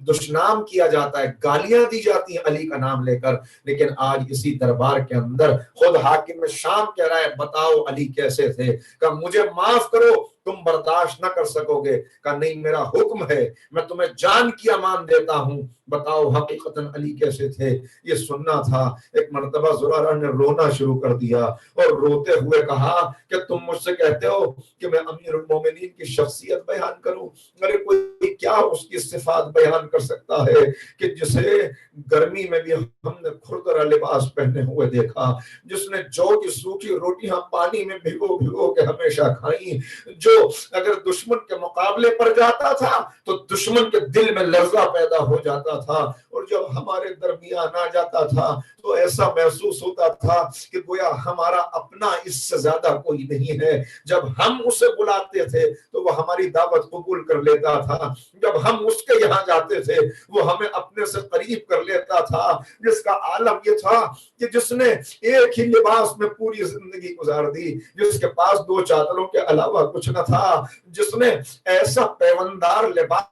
Speaker 2: دشنام کیا جاتا ہے، گالیاں دی جاتی ہیں علی کا نام لے کر، لیکن آج اسی دربار کے اندر خود حاکم شام کہہ رہا ہے بتاؤ علی کیسے تھے، کہ مجھے معاف کرو تم برداشت نہ کر سکو گے، کہ نہیں میرا حکم ہے، میں تمہیں جان کی امان دیتا ہوں، بتاؤ حقیقتاً علی کیسے تھے۔ یہ سننا تھا۔ ایک مرتبہ زرارہ نے رونا شروع کر دیا اور روتے ہوئے کہا کہ تم مجھ سے کہتے ہو کہ میں امیر المومنین کی شخصیت بیان کروں، میرے کوئی کیا اس کی صفات بیان کر سکتا ہے کہ جسے گرمی میں بھی ہم نے کھردرا لباس پہنے ہوئے دیکھا، جس نے جو کی سوکھی روٹیاں پانی میں بھگو بھگو کے ہمیشہ کھائیں، جو اگر دشمن کے مقابلے پر جاتا تھا تو دشمن کے دل میں لرزہ پیدا ہو جاتا تھا، اور جب ہمارے درمیان آ جاتا تھا تو ایسا محسوس ہوتا تھا کہ گویا ہمارا اپنا اس سے زیادہ کوئی نہیں ہے۔ جب ہم اسے بلاتے تھے تو وہ ہماری دعوت قبول کر لیتا تھا، جب ہم اس کے یہاں جاتے تھے وہ ہمیں اپنے سے قریب کر لیتا تھا، جس کا عالم یہ تھا کہ جس نے ایک ہی لباس میں پوری زندگی گزار دی، جس کے پاس 2 چادروں کے علاوہ کچھ نہ تھا، جس نے ایسا پیوندار لباس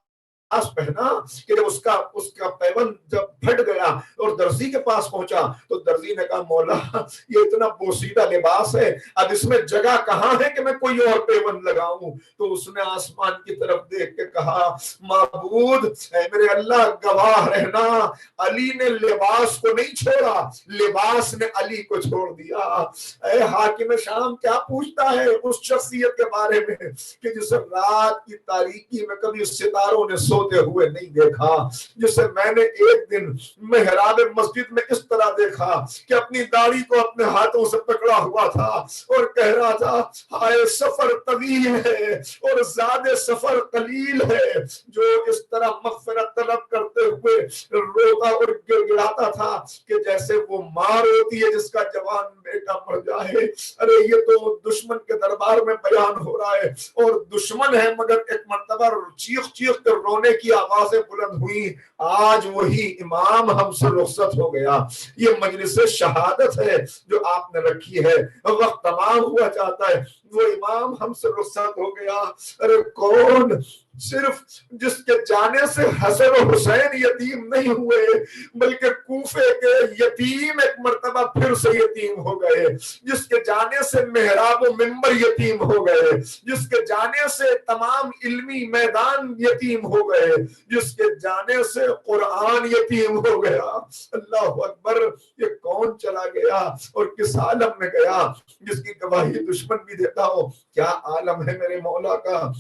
Speaker 2: پہنا کہ جب اس کا پیوند جب پھٹ گیا اور درزی کے پاس پہنچا تو درزی نے کہا مولا یہ اتنا بوسیدہ لباس ہے، اب اس میں جگہ کہاں ہے کہ میں کوئی اور پیوند لگاؤں؟ تو اس نے آسمان کی طرف دیکھ کے کہا معبود اے میرے اللہ گواہ رہنا، علی نے لباس کو نہیں چھوڑا، لباس نے علی کو چھوڑ دیا۔ اے حاکم شام کیا پوچھتا ہے اس شخصیت کے بارے میں کہ جسے رات کی تاریکی میں کبھی ستاروں نے ہوتے ہوئے نہیں دیکھا، جسے میں نے ایک دن محراب مسجد میں اس طرح دیکھا کہ اپنی داڑھی کو اپنے ہاتھوں سے پکڑا ہوا تھا اور کہہ رہا تھا ہائے سفر طویل ہے اور زیادہ سفر قلیل ہے، جو اس طرح مغفرت طلب کرتے ہوئے روتا اور گر گڑاتا تھا کہ جیسے وہ ماں روتی ہے جس کا جوان بیٹا مر جائے۔ ارے یہ تو دشمن کے دربار میں بیان ہو رہا ہے، اور دشمن ہے مگر ایک مرتبہ چیخ چیخ کر رونے کی آوازیں بلند ہوئی، آج وہی امام ہم سے رخصت ہو گیا۔ یہ مجلس شہادت ہے جو آپ نے رکھی ہے، وقت تمام ہوا چاہتا ہے، وہ امام ہم سے رخصت ہو گیا۔ ارے کون؟ صرف جس کے جانے سے حسن و حسین یتیم نہیں ہوئے بلکہ کوفے کے یتیم ایک مرتبہ پھر سے یتیم ہو گئے، جس کے جانے سے محراب و منبر یتیم ہو گئے، جس کے جانے سے تمام علمی میدان یتیم ہو گئے، جس کے جانے سے قرآن یتیم ہو گیا۔ اللہ اکبر! یہ کون چلا گیا اور کس عالم میں گیا جس کی گواہی دشمن بھی دیتا ہو؟ کیا عالم ہے میرے مولا کا!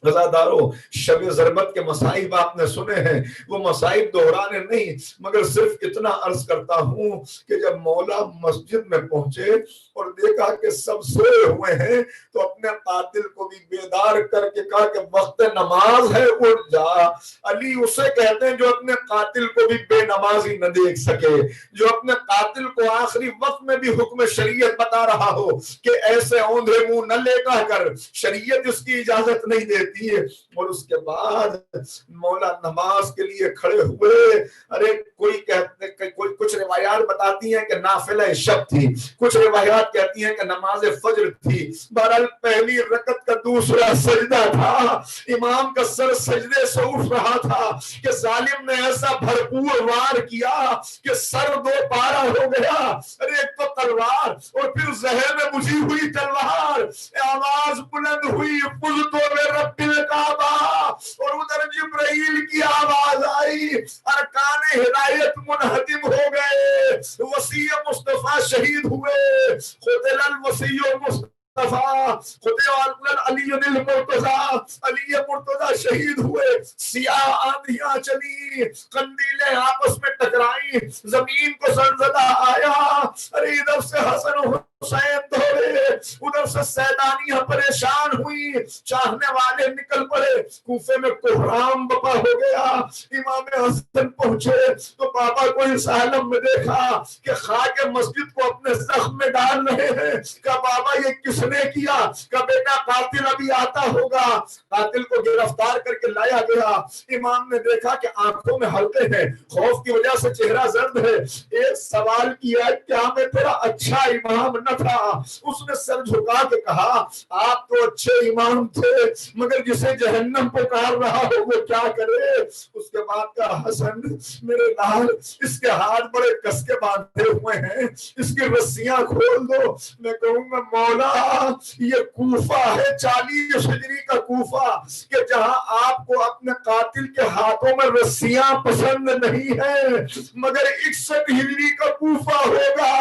Speaker 2: غزادارو، شب ضربت کے مصائب آپ نے سنے ہیں، وہ مصائب دہرانے نہیں مگر صرف اتنا عرض کرتا ہوں کہ جب مولا مسجد میں پہنچے اور دیکھا کہ سب سوئے ہوئے ہیں تو اپنے قاتل کو بھی بیدار کر کے کہا کہ وقت نماز ہے، اٹھ جا۔ علی اسے کہتے ہیں جو اپنے قاتل کو بھی بے نمازی نہ دیکھ سکے، جو اپنے قاتل کو آخری وقت میں بھی حکم شریعت بتا رہا ہو کہ ایسے اوندھے منہ نہ لیٹا کر، شریعت اس کی اجازت نہیں دیتی ہے۔ اور اس کے بعد مولا نماز کے لیے کھڑے ہوئے۔ ارے کوئی کہتے، کوئی کچھ روایات بتاتی ہیں کہ نافلہ شب تھی، کچھ روایات کہتی ہیں کہ نماز فجر تھی، بہرحال پہلی رکعت کا دوسرا سجدہ تھا، امام کا سر سجدے سے اٹھ رہا تھا کہ ظالم نے ایسا بھرپور وار کیا کہ سر دو پارا ہو گیا۔ ارے ایک تو تلوار اور پھر زہر میں بجھی ہوئی تلوار، آواز بلند ہوئی، قلتو رب الکعبہ، اور ادھر جبرائیل کی آواز آئی، ارکان ہدایت منہدم ہو گئے، وصی مصطفیٰ شہید ہوئے، قتل الوصی مصطفیٰ، قتل علی المرتضیٰ، علی مرتضیٰ شہید ہوئے، سیاہ آندھیاں چلی، قندیلیں آپس میں ٹکرائیں، زمین کو زلزلہ آیا۔ ارے ادھر سے حسن و حسین دھوڑے، ادھر سے سیدانیاں پریشان ہوئی، چاہنے والے نکل پڑے، کوفے میں کوہرام بپا ہو گیا۔ امام حسن پہنچے تو بابا کو اس عالم میں دیکھا کہ خاک مسجد کو اپنے زخم میں ڈال رہے ہیں۔ کہا بابا یہ کس نے کیا؟ کہا بیٹا قاتل ابھی آتا ہوگا۔ قاتل کو گرفتار کر کے لایا گیا۔ امام نے دیکھا کہ آنکھوں میں حلقے ہیں، خوف کی وجہ سے چہرہ زرد ہے۔ ایک سوال کیا، کیا میں تیرا اچھا امام نہ تھا؟ اس نے سر جھکا کے کہا آپ تو اچھے امام تھے مگر جسے جہنم پکار رہا ہو وہ کیا کرے؟ اس کے بعد کا حسن میرے لال، اس کے ہاتھ بڑے کس کے باندھے ہوئے ہیں، اس کی رسیاں کھول دو۔ میں کہوں گا مولا یہ کوفہ ہے 40 ہجری کا کوفہ کہ جہاں آپ کو اپنے قاتل کے ہاتھوں میں رسیاں پسند نہیں ہیں، مگر 61 ہجری کا کوفہ ہوگا۔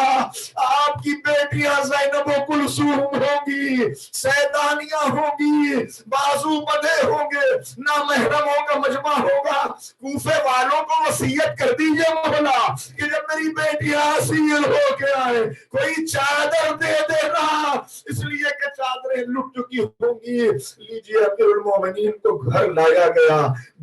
Speaker 2: آپ کی بیٹیاں زینب و کلثوم ہوں گی، سیدانیاں ہوں گی، بازو بندھے ہوں گے، نامحرموں کا مجمع ہوگا۔ کوفے والوں کو وصیت کر دیجئے مولا کہ جب میری بیٹیاں اسیر ہو کے آئے کوئی چادر دے دینا، اس لیے کہ چادریں لٹ چکی ہوں گی۔ لیجیے امیر المومنین کو گھر لایا گیا۔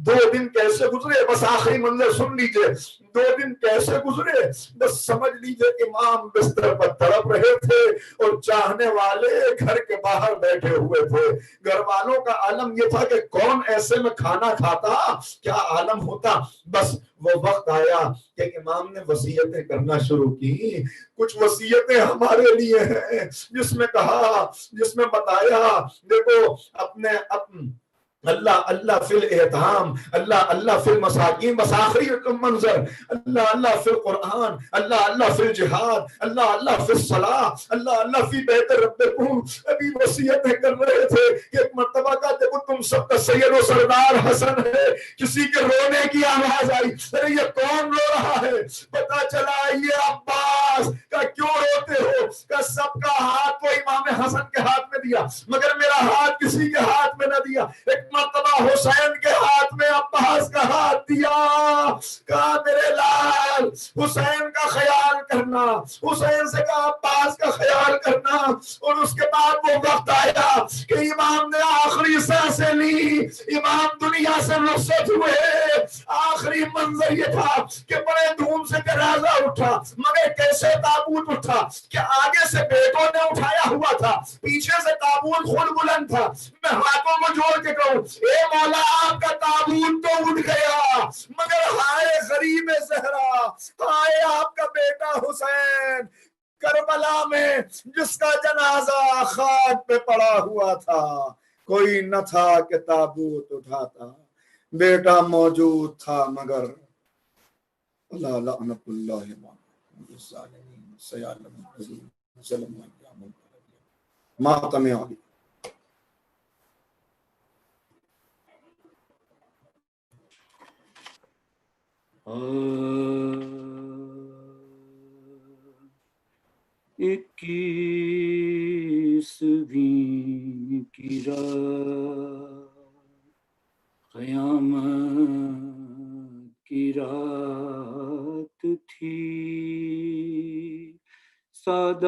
Speaker 2: 2 دن کیسے گزرے؟ بس آخری منظر سن لیجئے، 2 دن کیسے گزرے بس سمجھ لیجئے امام بستر پر تڑپ رہے تھے اور چاہنے والے گھر کے باہر بیٹھے ہوئے تھے۔ گھر والوں کا عالم یہ تھا کہ کون ایسے میں کھانا کھاتا، کیا عالم ہوتا۔ بس وہ وقت آیا کہ امام نے وصیتیں کرنا شروع کی۔ کچھ وصیتیں ہمارے لیے ہیں جس میں کہا، جس میں بتایا دیکھو اپنے اللہ اللہ فی الاحتام، اللہ اللہ فی المساکین، بس آخری منظر اللہ اللہ فی القرآن، اللہ اللہ فی الجہاد، اللہ اللہ فی الصلاۃ، اللہ اللہ فی بیت ربکم۔ ابھی وصیتیں کر رہے تھے کہ ایک مرتبہ کا دیکھو تم سب کا سید و سردار حسن ہے، کسی کے رونے کی آواز آئی، ارے یہ کون رو رہا ہے؟ پتا چلا یہ عباس کا کیوں روتے ہو؟ کہ سب کا ہاتھ تو امام حسن کے ہاتھ میں دیا مگر میرا ہاتھ کسی کے ہاتھ میں نہ دیا، ایک مرتبہ حسین کے ہاتھ میں عباس کا ہاتھ دیا۔ کہا میرے لال حسین کا خیال کرنا، حسین سے کہا عباس کا خیال کرنا۔ اور اس کے بعد وہ وقت آیا کہ امام نے آخری سانسیں لی، امام دنیا سے رخصت ہوئے۔ آخری منظر یہ تھا کہ بڑے دھوم سے جنازہ اٹھا، مگر کیسے تابوت اٹھا کہ آگے سے بیٹوں نے اٹھایا ہوا تھا، پیچھے سے تابوت خود بلند تھا۔ میں ہاتھوں کو جوڑ کے کہوں اے مولا آپ کا تابوت تو اٹھ گیا مگر ہائے غریب زہرا، ہائے آپ کا بیٹا حسین
Speaker 3: کربلا میں جس کا جنازہ خاک پہ پڑا ہوا تھا، کوئی نہ تھا کہ تابوت اٹھاتا، بیٹا موجود تھا مگر اللہ لعنت اللہ الظالمین سیعلم ظلم ماتم علی.
Speaker 1: اکیسویں کی رات قیامت کی رات تھی، سادات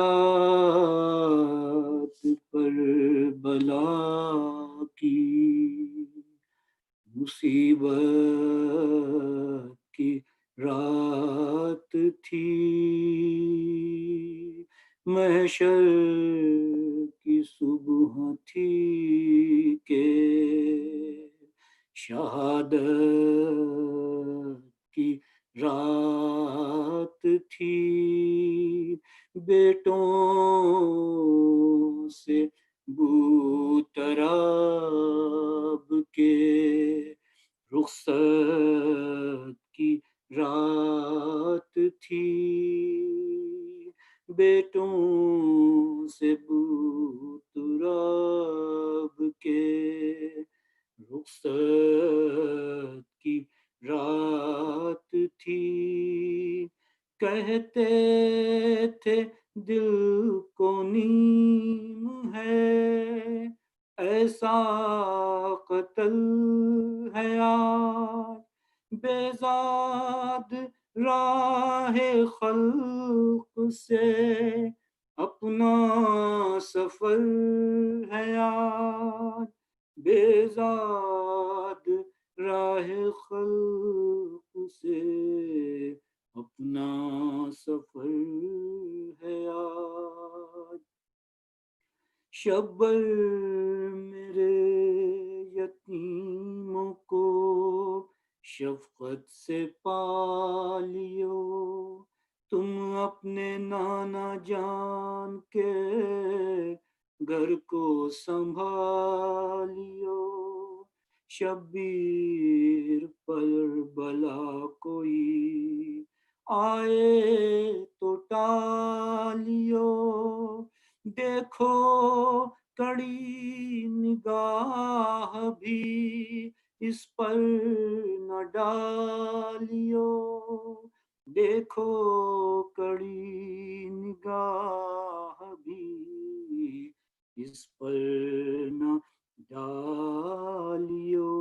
Speaker 1: پر بلا کی مصیبت کی رات تھی، محشر کی صبح تھی کہ شہادت کی رات تھی، بیٹوں سے بوتراب کے رخصت کی رات تھی، بیٹوں سے بوتراب کے رخصت کی رات تھی، کہتے تھے دل کو نیم ہے، ایسا قتل ہے آج بیزاد راہ خلق سے، اپنا سفر ہے آج بیزاد راہ خلق سے، اپنا سفر ہے آج. شبر میرے یتیموں کو شفقت سے پالیو، تم اپنے نانا جان کے گھر کو سنبھالیو، شبیر پر بلا کوئی آئے تو ٹالیو، دیکھو کڑی نگاہ بھی اس پر نہ ڈالیو، دیکھو کڑی نگاہ بھی اس پر نہ ڈالیو،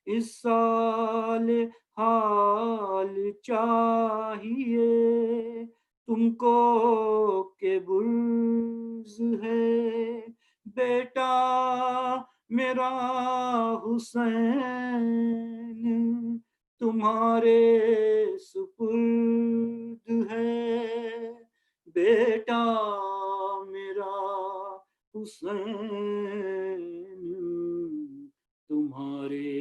Speaker 1: اس سال حال چاہیے تم کو کہ برز ہے بیٹا میرا حسین تمہارے سپرد ہے، بیٹا میرا حسین تمہارے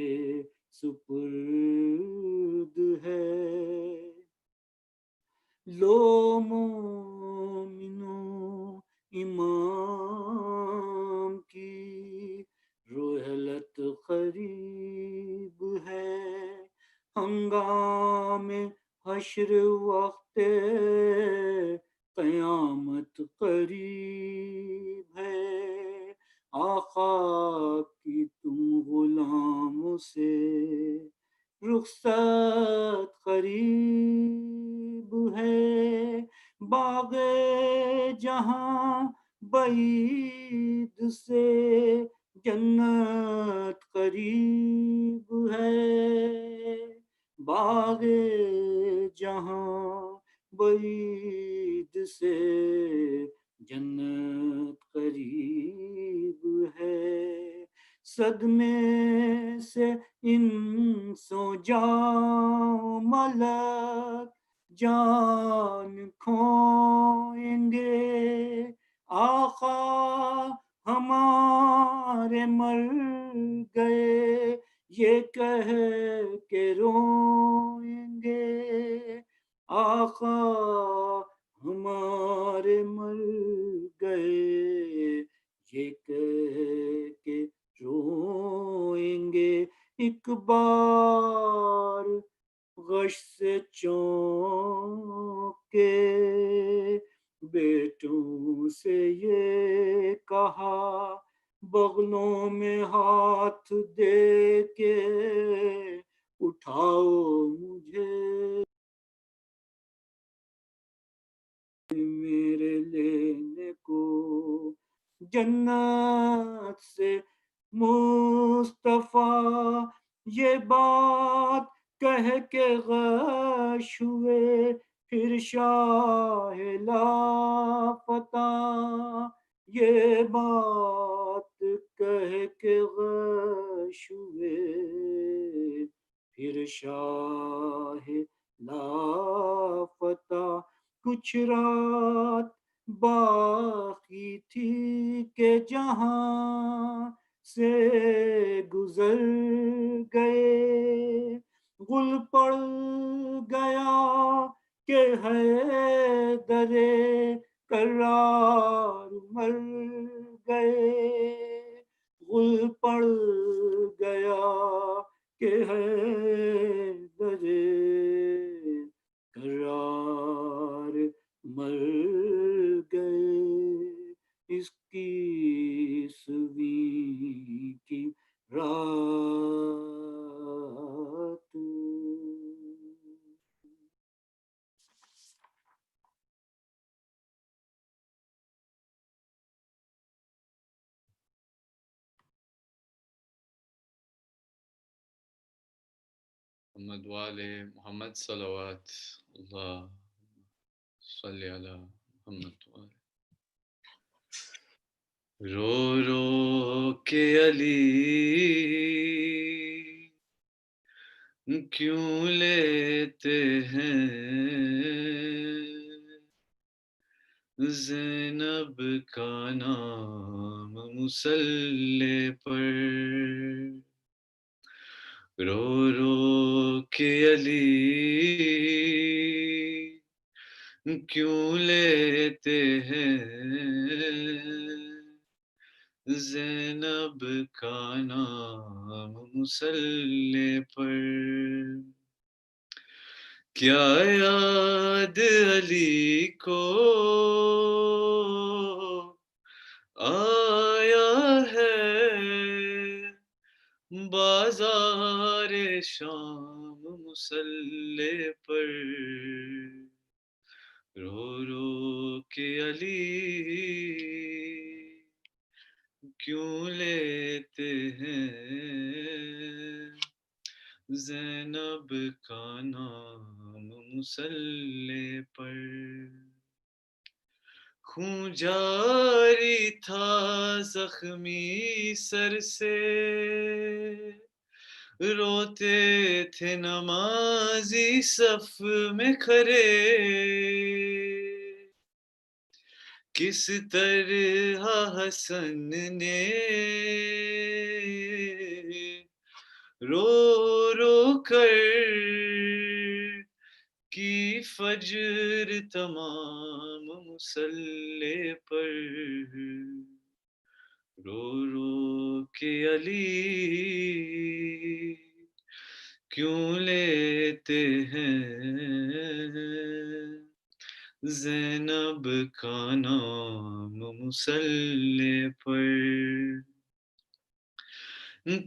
Speaker 1: سپرد ہے. لو مومنو امام کی رحلت قریب ہے، ہنگام حشر وقت قیامت قریب ہے، آقا کی تم غلاموں سے رخصت قریب ہے، باغ جہاں بعید سے جنت قریب ہے، باغ جہاں بعید سے جنت قریب ہے، صدمے سے انس و جاں ملک جان کھوئیں گے، آقا ہمارے مر گئے یہ کہہ کے روئیں گے، آقا ہمارے
Speaker 4: ایک بار غش سے چونکے بیٹوں سے یہ کہا بغلوں میں ہاتھ دے کے اٹھاؤ مجھے میرے لینے کو جنت سے مصطفیٰ یہ بات کہہ کے غش ہوئے پھر شاہ لافتہ یہ بات کہہ کے غش ہوئے پھر شاہ لافتہ کچھ رات باقی تھی کہ جہاں سے گزر گئے غل پڑ گیا کہ ہے درے کرار مر گئے غل پڑ گیا کہ ہے درے کرار مر گئے اس کی سوی کی رات
Speaker 5: محمد والے محمد صلوات اللہ صلی علی محمد والے رو رو کے علی کیوں لیتے ہیں زینب کا نام مصلی پر رو رو کے علی کیوں لیتے ہیں زینب کا نام مصلی پر کیا یاد علی کو آیا ہے بازار شام مصلی پر رو رو کے علی کیوں لیتے ہیں زینب کا نام مصلی پر خون جاری تھا زخمی سر سے روتے تھے نمازی صف میں کھڑے کس طرح حسن نے رو رو کر کی فجر تمام مصلی پر رو رو کے علی کیوں لیتے ہیں زینب کا نام مصلی پر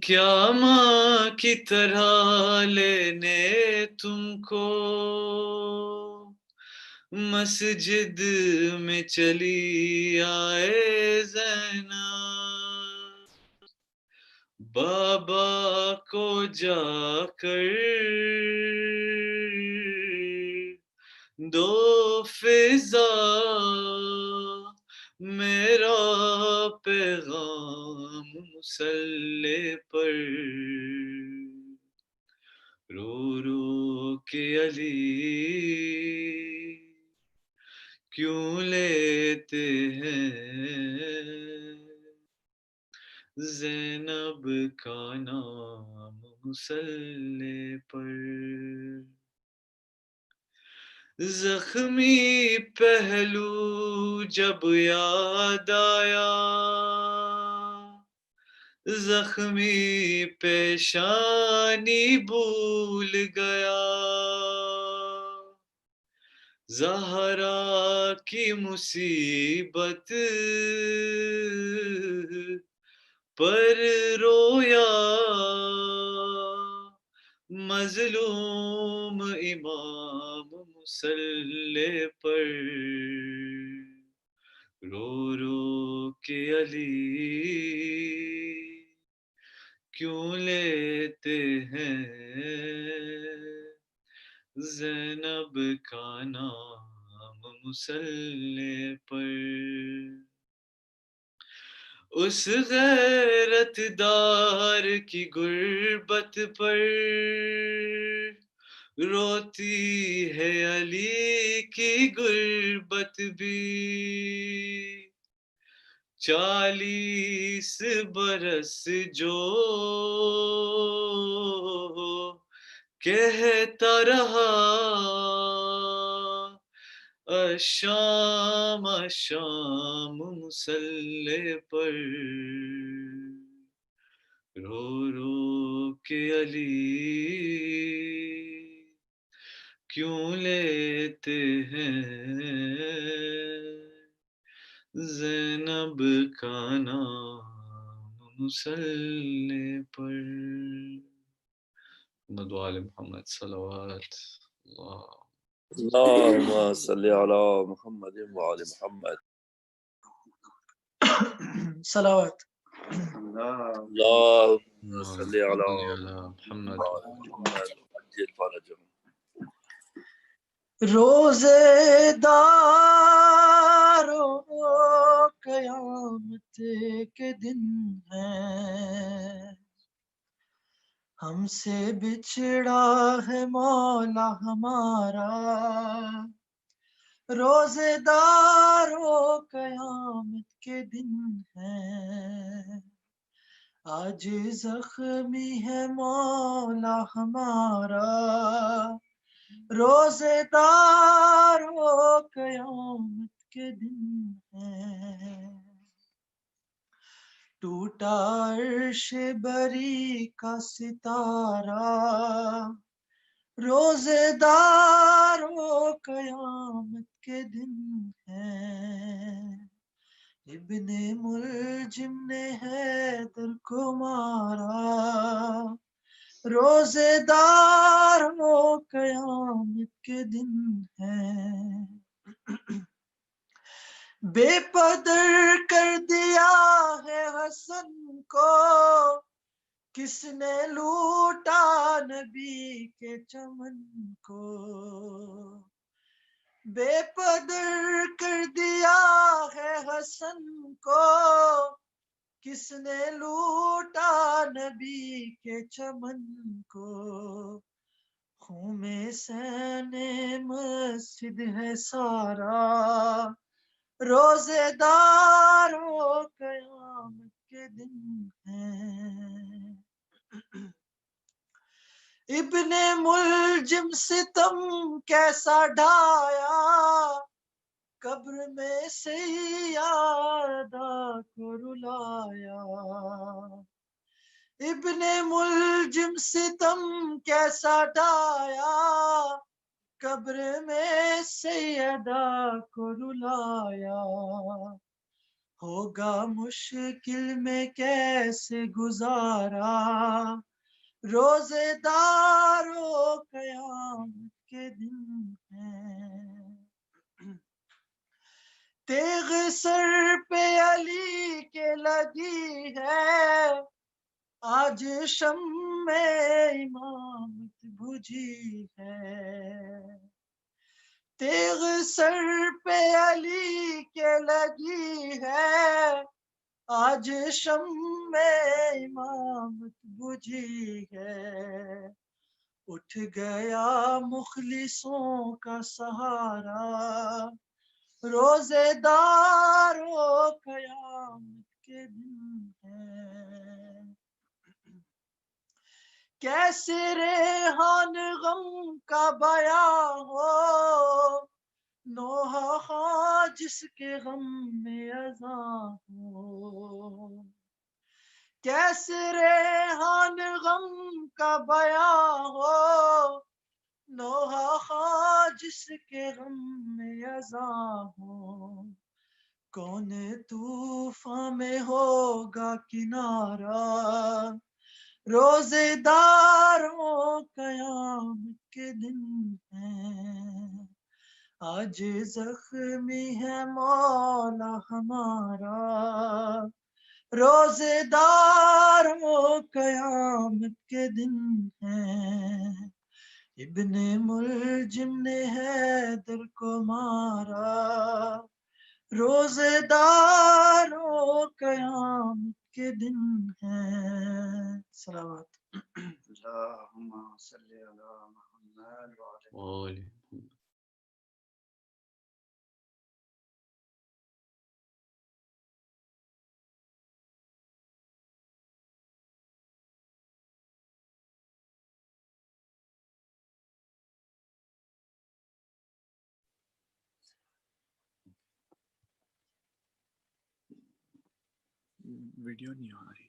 Speaker 5: کیا ماں کی طرح لینے تم کو مسجد میں چلی آئے زینب بابا کو جا کر دو فضا میرا پیغام مصلی پر رو رو کے علی کیوں لیتے ہیں زینب کا نام مصلی پر زخمی پہلو جب یاد آیا زخمی پیشانی بھول گیا زہرا کی مصیبت پر رویا مظلوم امام مصلی پر رو رو کے علی کیوں لیتے ہیں زینب کا نام مصلی پر اس غیرت دار کی غربت پر روتی ہے علی کی غربت بھی 40 برس جو کہتا رہا الشام الشام مصلی پر رو رو کے علی کیوں لیتے ہیں زینب کا نام مصلی پر محمد وآل محمد صلوات اللہ
Speaker 6: اللهم صل على محمد وعلى محمد
Speaker 7: صلوات
Speaker 6: اللهم صل على
Speaker 5: محمد
Speaker 6: وعلى محمد عجل فرجهم
Speaker 7: روزے دارو قیامت کے دن ہے ہم سے بچھڑا ہے مولا ہمارا روزے دارو قیامت کے دن ہے آج زخمی ہے مولا ہمارا روزے دارو قیامت کے دن ہے ٹوٹا عرش بری کا ستارہ روزے دارو قیامت کے دن ہے ابن ملجم نے حیدر کو مارا روزے دارو قیامت کے دن ہے بے پدر کر دیا ہے حسن کو کس نے لوٹا نبی کے چمن کو بے پدر کر دیا ہے حسن کو کس نے لوٹا نبی کے چمن کو خون میں سین مسجد ہے سارا روزے دارو قیامت کے دن ہے ابن ملجم ستم کیسا ڈھایا قبر میں سیادہ کو رلایا ابن ملجم ستم کیسا ڈھایا قبر میں سیدہ کو رلایا ہوگا مشکل میں کیسے گزارا روزے دارو قیامت کے دن ہے تیغ سر پہ علی کے لگی ہے آج شمع امامت بجھی ہے تیغ سر پہ علی کے لگی ہے آج شمع امامت بجھی ہے اٹھ گیا مخلصوں کا سہارا روزے دارو قیامت کے دن ہے کیسے ریحان غم کا بیاں ہو نوحہ خواں جس کے غم میں اذاں ہو کیسے ریحان غم کا بیاں ہو، نوحہ خواہ جس کے غم میں اذاں ہو، کون طوفان میں ہوگا کنارہ، روزے داروں قیامت کے دن ہیں، آج زخمی ہے مولا ہمارا، روزے داروں قیامت کے دن ہیں، ابن ملجم نے حیدر کو مارا، روزے داروں قیامت کے دن ہیں۔ صلوات۔
Speaker 4: اللہم صلی علی محمد وعلی
Speaker 5: وعلیکم
Speaker 8: ویڈیو نہیں آ رہی،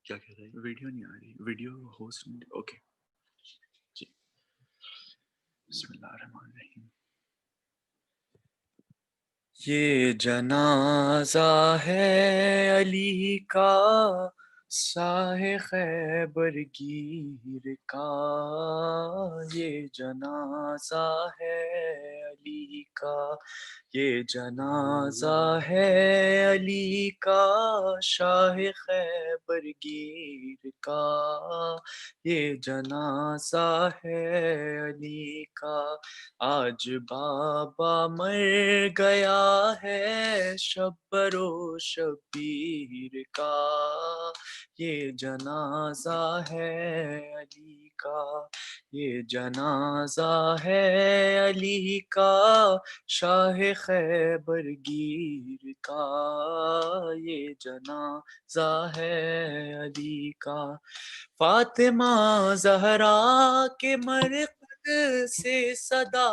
Speaker 5: کیا کہہ رہے ہیں؟
Speaker 8: ویڈیو نہیں آ رہی، ویڈیو ہوسٹ اوکے جی۔ بسم اللہ الرحمن الرحیم۔ یہ جنازہ ہے علی کا، شاہ خیبر گیر کا، یہ جنازہ ہے علی کا، یہ جنازہ ہے علی کا، شاہ خیبر گیر کا، یہ جنازہ ہے علی کا، آج بابا مر گیا ہے شبر و شبیر کا، یہ جنازہ ہے علی کا، یہ جنازہ ہے علی کا، شاہ خیبر گیر کا، یہ جنازہ ہے علی کا، فاطمہ زہرا کے مرقد سے صدا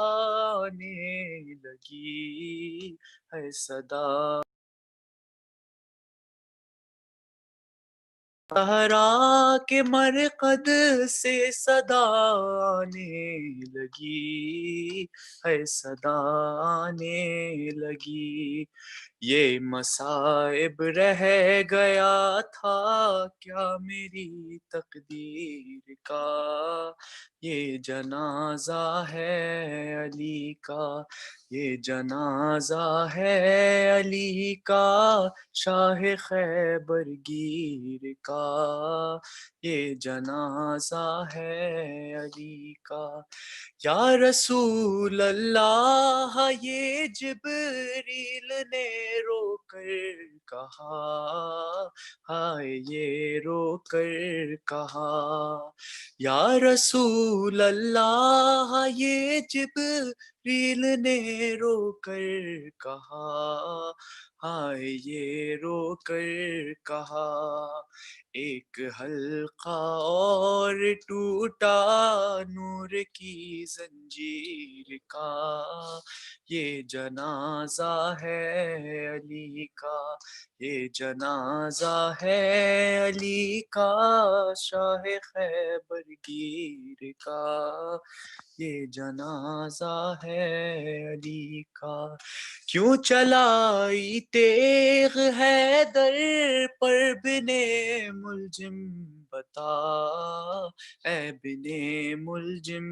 Speaker 8: آنے لگی ہے، صدا زہرا کے مرقد سے صدا آنے لگی ہے، صدا آنے لگی، یہ مصائب رہ گیا تھا کیا میری تقدیر کا، یہ جنازہ ہے علی کا، یہ جنازہ ہے علی کا، شاہ خیبر گیر کا، یہ جنازہ ہے علی کا، یا رسول اللہ یہ جبریل نے رو کر کہا، ہائے یہ رو کر کہا، یا رسول اللہ یہ جبریل نے رو کر کہا، ہائے یہ رو کر کہا، ایک حلقہ اور ٹوٹا نور کی زنجیر کا، یہ جنازہ ہے علی کا، یہ جنازہ ہے علی کا، شاہ خیبر گیر کا، یہ جنازہ ہے علی کا، کیوں چلائی تیغ حیدر پر بن ملجم بتا، اے بن ملجم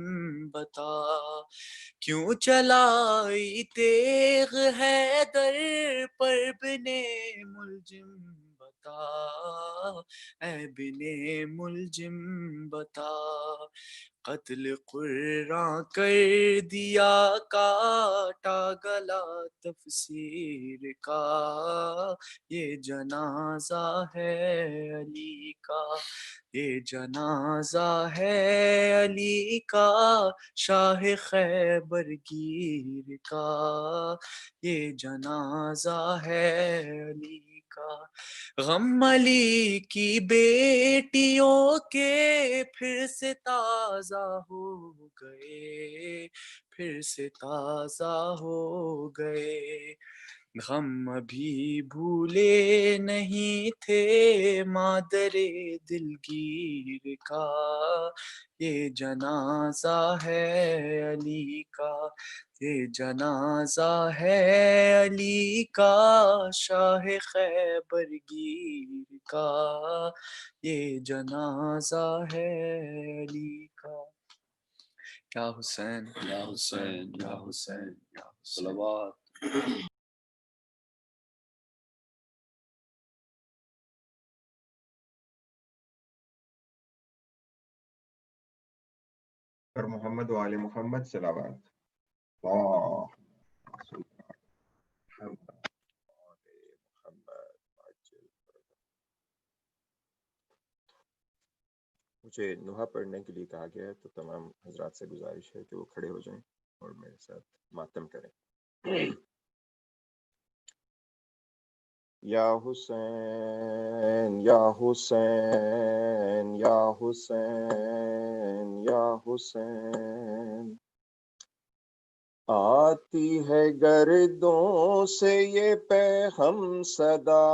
Speaker 8: بتا، کیوں چلائی تیغ حیدر پر بن ملجم بتا، اے بن ملجم بتا، قتل قرآن کر دیا کاٹا گلا تفسیر کا، یہ جنازہ ہے علی کا، یہ جنازہ ہے علی کا، شاہ خیبر گیر کا، یہ جنازہ ہے علی کا، غم علی کی بیٹیوں کے پھر سے تازہ ہو گئے، پھر سے تازہ ہو گئے، غم بھی بھولے نہیں تھے مادر دلگیر کا، یہ جنازہ ہے علی کا، یہ جنازہ ہے علی کا، شاہ خیبر گیر کا، یہ جنازہ ہے علی کا۔ یا حسین یا حسین یا حسین یا حسین۔
Speaker 6: صلوات۔
Speaker 9: پر محمد و آل محمد صلوات۔ اللہ مجھے نوحہ پڑھنے کے لیے کہا گیا ہے، تو تمام حضرات سے گزارش ہے کہ وہ کھڑے ہو جائیں اور میرے ساتھ ماتم کریں۔ یا حسین یا حسین یا حسین یا حسین، آتی ہے گردوں سے یہ پیغام صدا،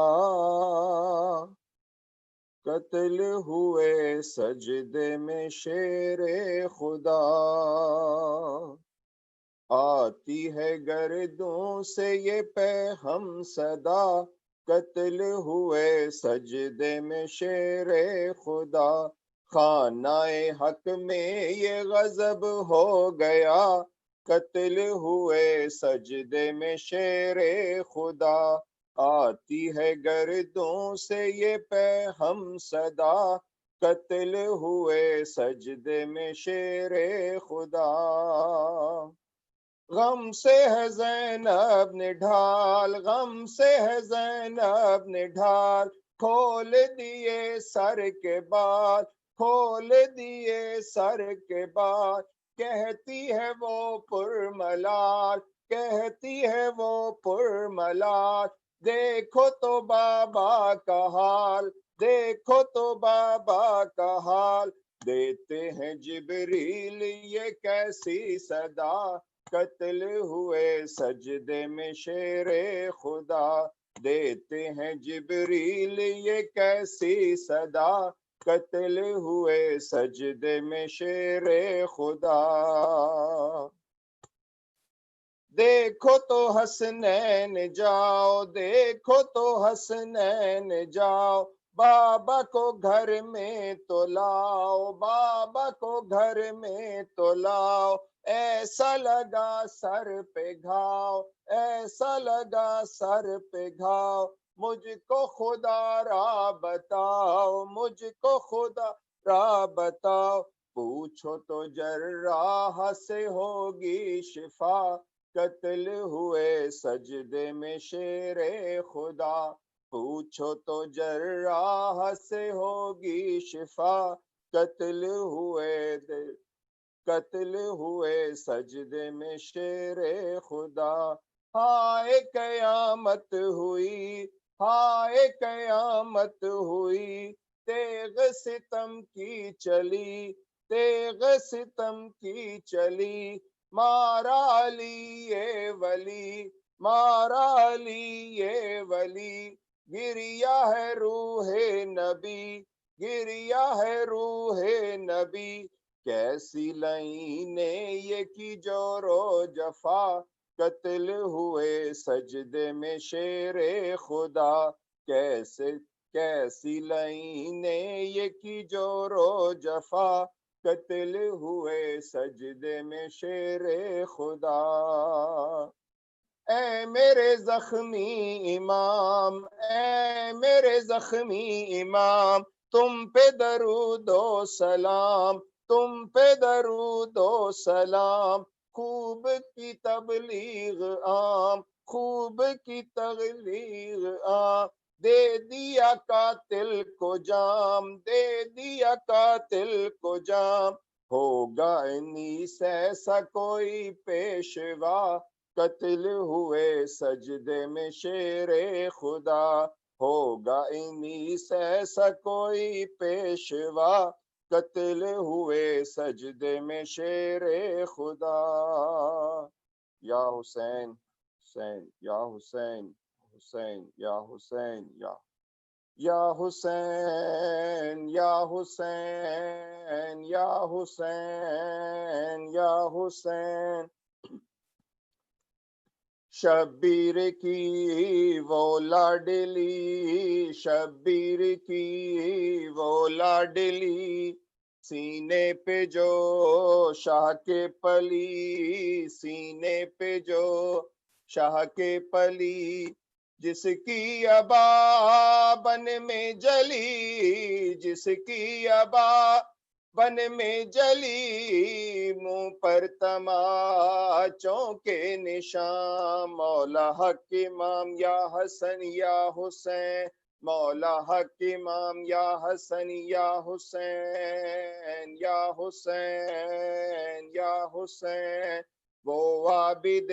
Speaker 9: قتل ہوئے سجدے میں شیر خدا، آتی ہے گردوں سے یہ پیغام صدا، قتل ہوئے سجدے میں شیر خدا، خانہ حق میں یہ غضب ہو گیا، قتل ہوئے سجدے میں شیر خدا، آتی ہے گردوں سے یہ پیغام صدا، قتل ہوئے سجدے میں شیر خدا، غم سے ہے زینب نے ڈھال، غم سے ہے زینب نے ڈھال، کھول دیے سر کے بال، کھول دیے سر کے بال، کہتی ہے وہ پرملال، کہتی ہے وہ پرملال، دیکھو تو بابا کا حال، دیکھو تو بابا کا حال، دیتے ہیں جبریل یہ کیسی صدا، قتل ہوئے سجدے میں شیر خدا، دیتے ہیں جبریل یہ کیسی صدا، قتل ہوئے سجدے میں شیر خدا، دیکھو تو حسنین جاؤ، دیکھو تو حسنین جاؤ، بابا کو گھر میں تو لاؤ، بابا کو گھر میں تو لاؤ، ایسا لگا سر پہ گھاؤ، ایسا لگا سر پہ گھاؤ، مجھ کو خدا را بتاؤ، مجھ کو خدا را بتاؤ، پوچھو تو جراح سے ہوگی شفا، قتل ہوئے سجدے میں شیر خدا، پوچھو تو جراح سے ہوگی شفا، قتل ہوئے سجدے میں شیر خدا، ہائے قیامت ہوئی، ہائے قیامت ہوئی، تیغ ستم کی چلی، تیغ ستم کی چلی، مارا علی یہ ولی، مارا علی یہ ولی، گریا ہے روح نبی، گریا ہے روح نبی، کیسی لعینے یہ کی جور و جفا، قتل ہوئے سجدے میں شیر خدا، کیسی لعینے یہ کی جور و جفا، قتل ہوئے سجدے میں شیر خدا، اے میرے زخمی امام، اے میرے زخمی امام، تم پہ درود و سلام، تم پہ درود و سلام، خوب کی تبلیغ عام، خوب کی تبلیغ عام، دے دیا قاتل کو جام، دے دیا قاتل کو جام، ہوگا انہی سے ایسا کوئی پیشوا، قتل ہوئے سجدے میں شیر خدا، ہوگا انہی سے ایسا کوئی پیشوا، قتل ہوئے سجدے میں شیر خدا، یا حسین حسین یا حسین حسین یا حسین یا حسین یا حسین یا حسین یا حسین شبیر کی وہ لاڈلی شبیر کی وہ لاڈلی سینے پہ جو شاہ کے پلی سینے پہ جو شاہ کے پلی جس کی ابا بن میں جلی جس کی ابا بن میں جلی منہ پر تماچوں کے نشان مولا حق امام یا حسن یا حسین مولا حق امام یا حسن یا حسین یا حسین یا حسین وہ عابد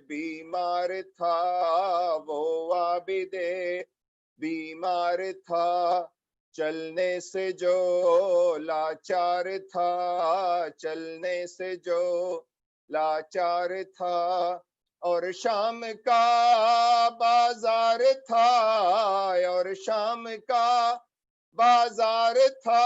Speaker 9: بیمار تھا وہ عابد بیمار تھا چلنے سے جو لاچار تھا چلنے سے جو لاچار تھا اور شام کا بازار تھا اور شام کا بازار تھا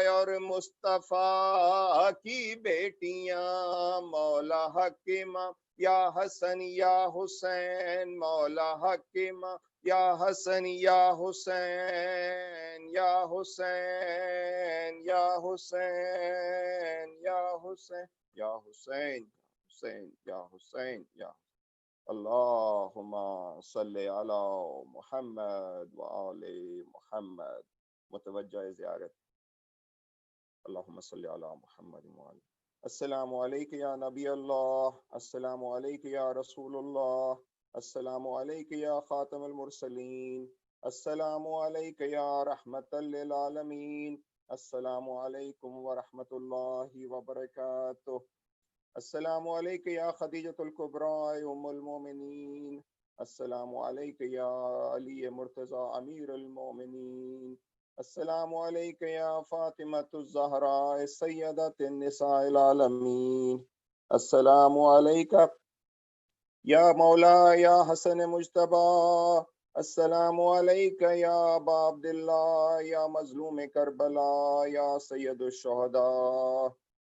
Speaker 9: اور مصطفیٰ کی بیٹیاں مولا حق امام یا حسن یا حسین مولا حق امام یا حسن یا حسین یا حسین یا حسین یا حسین یا حسین حسین یا حسین یا اللہم صلی علی محمد وآل محمد متوجہ زیارت اللہم صلی علی محمد وآل السلام علیک یا نبی اللہ السلام علیک یا رسول اللہ السلام علیک یا خاتم المرسلین السلام علیک یا رحمت للعالمین السلام علیکم ورحمۃ اللہ وبرکاتہ السلام علیک یا خدیجۃ الکبریٰ ام المومنین السلام علیک یا علی مرتضی امیر المومنین السلام علیک یا فاطمۃ الزہراء سیدۃ النساء العالمین السلام علیک یا مولا یا حسن مجتبی السلام علیک یا ابا عبداللہ یا مظلوم کربلا یا سید الشہداء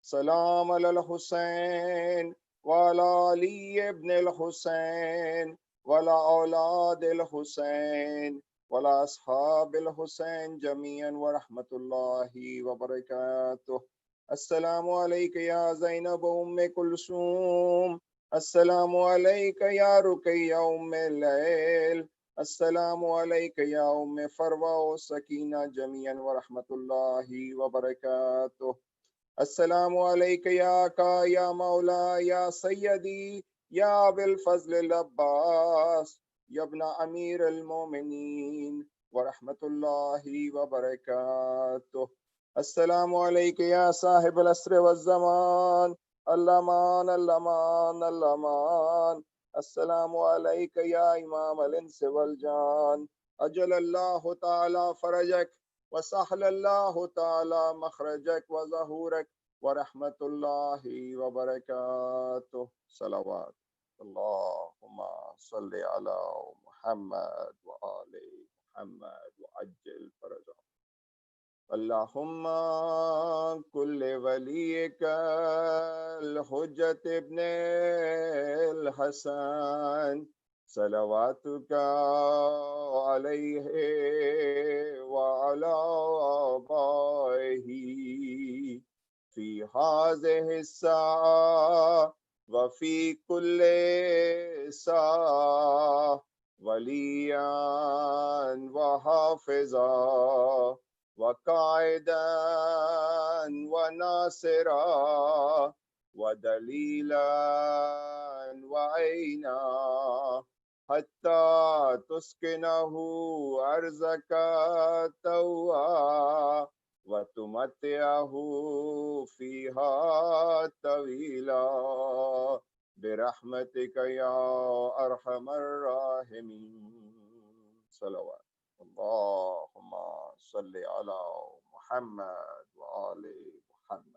Speaker 9: سلام علی الحسین وعلی علی ابن الحسین وعلی اولاد الحسین وعلی اصحاب الحسین جمیعا ورحمۃ اللہ وبرکاتہ السلام علیک یا زینب ام کلثوم السلام علیک یا رقیہ ام اللیل السلام علیک یا ام فروہ و سکینہ جمیعا ورحمۃ اللہ وبرکاتہ السلام علیک یا آقا یا مولا یا سیدی یا ابی الفضل العباس یا ابن امیر المومنین ورحمۃ اللہ وبرکاتہ السلام علیک یا صاحب العصر والزمان الامان الامان الامان السلام علیک یا امام الانس والجان اجل اللہ تعالی فرجک وسهل اللہ تعالی مخرجک وظہورک ورحمۃ اللہ وبرکاتہ صلوات اللہم صلی علی محمد وآل محمد وعجل فرجہ اللہم کل ولیک الحجت ابن الحسن صلواتک علیہ وعلی آبائہ فی ہذہ الساعة وفی کل ساعة ولیاً وحافظا وقائدا وناصرا ودلیلا وعینا حتی تسکنہ ارضک طوعا وتمتعہ فیہا طویلا برحمتک یا ارحم الراحمین صلوات اللہم صلی علی محمد وآل محمد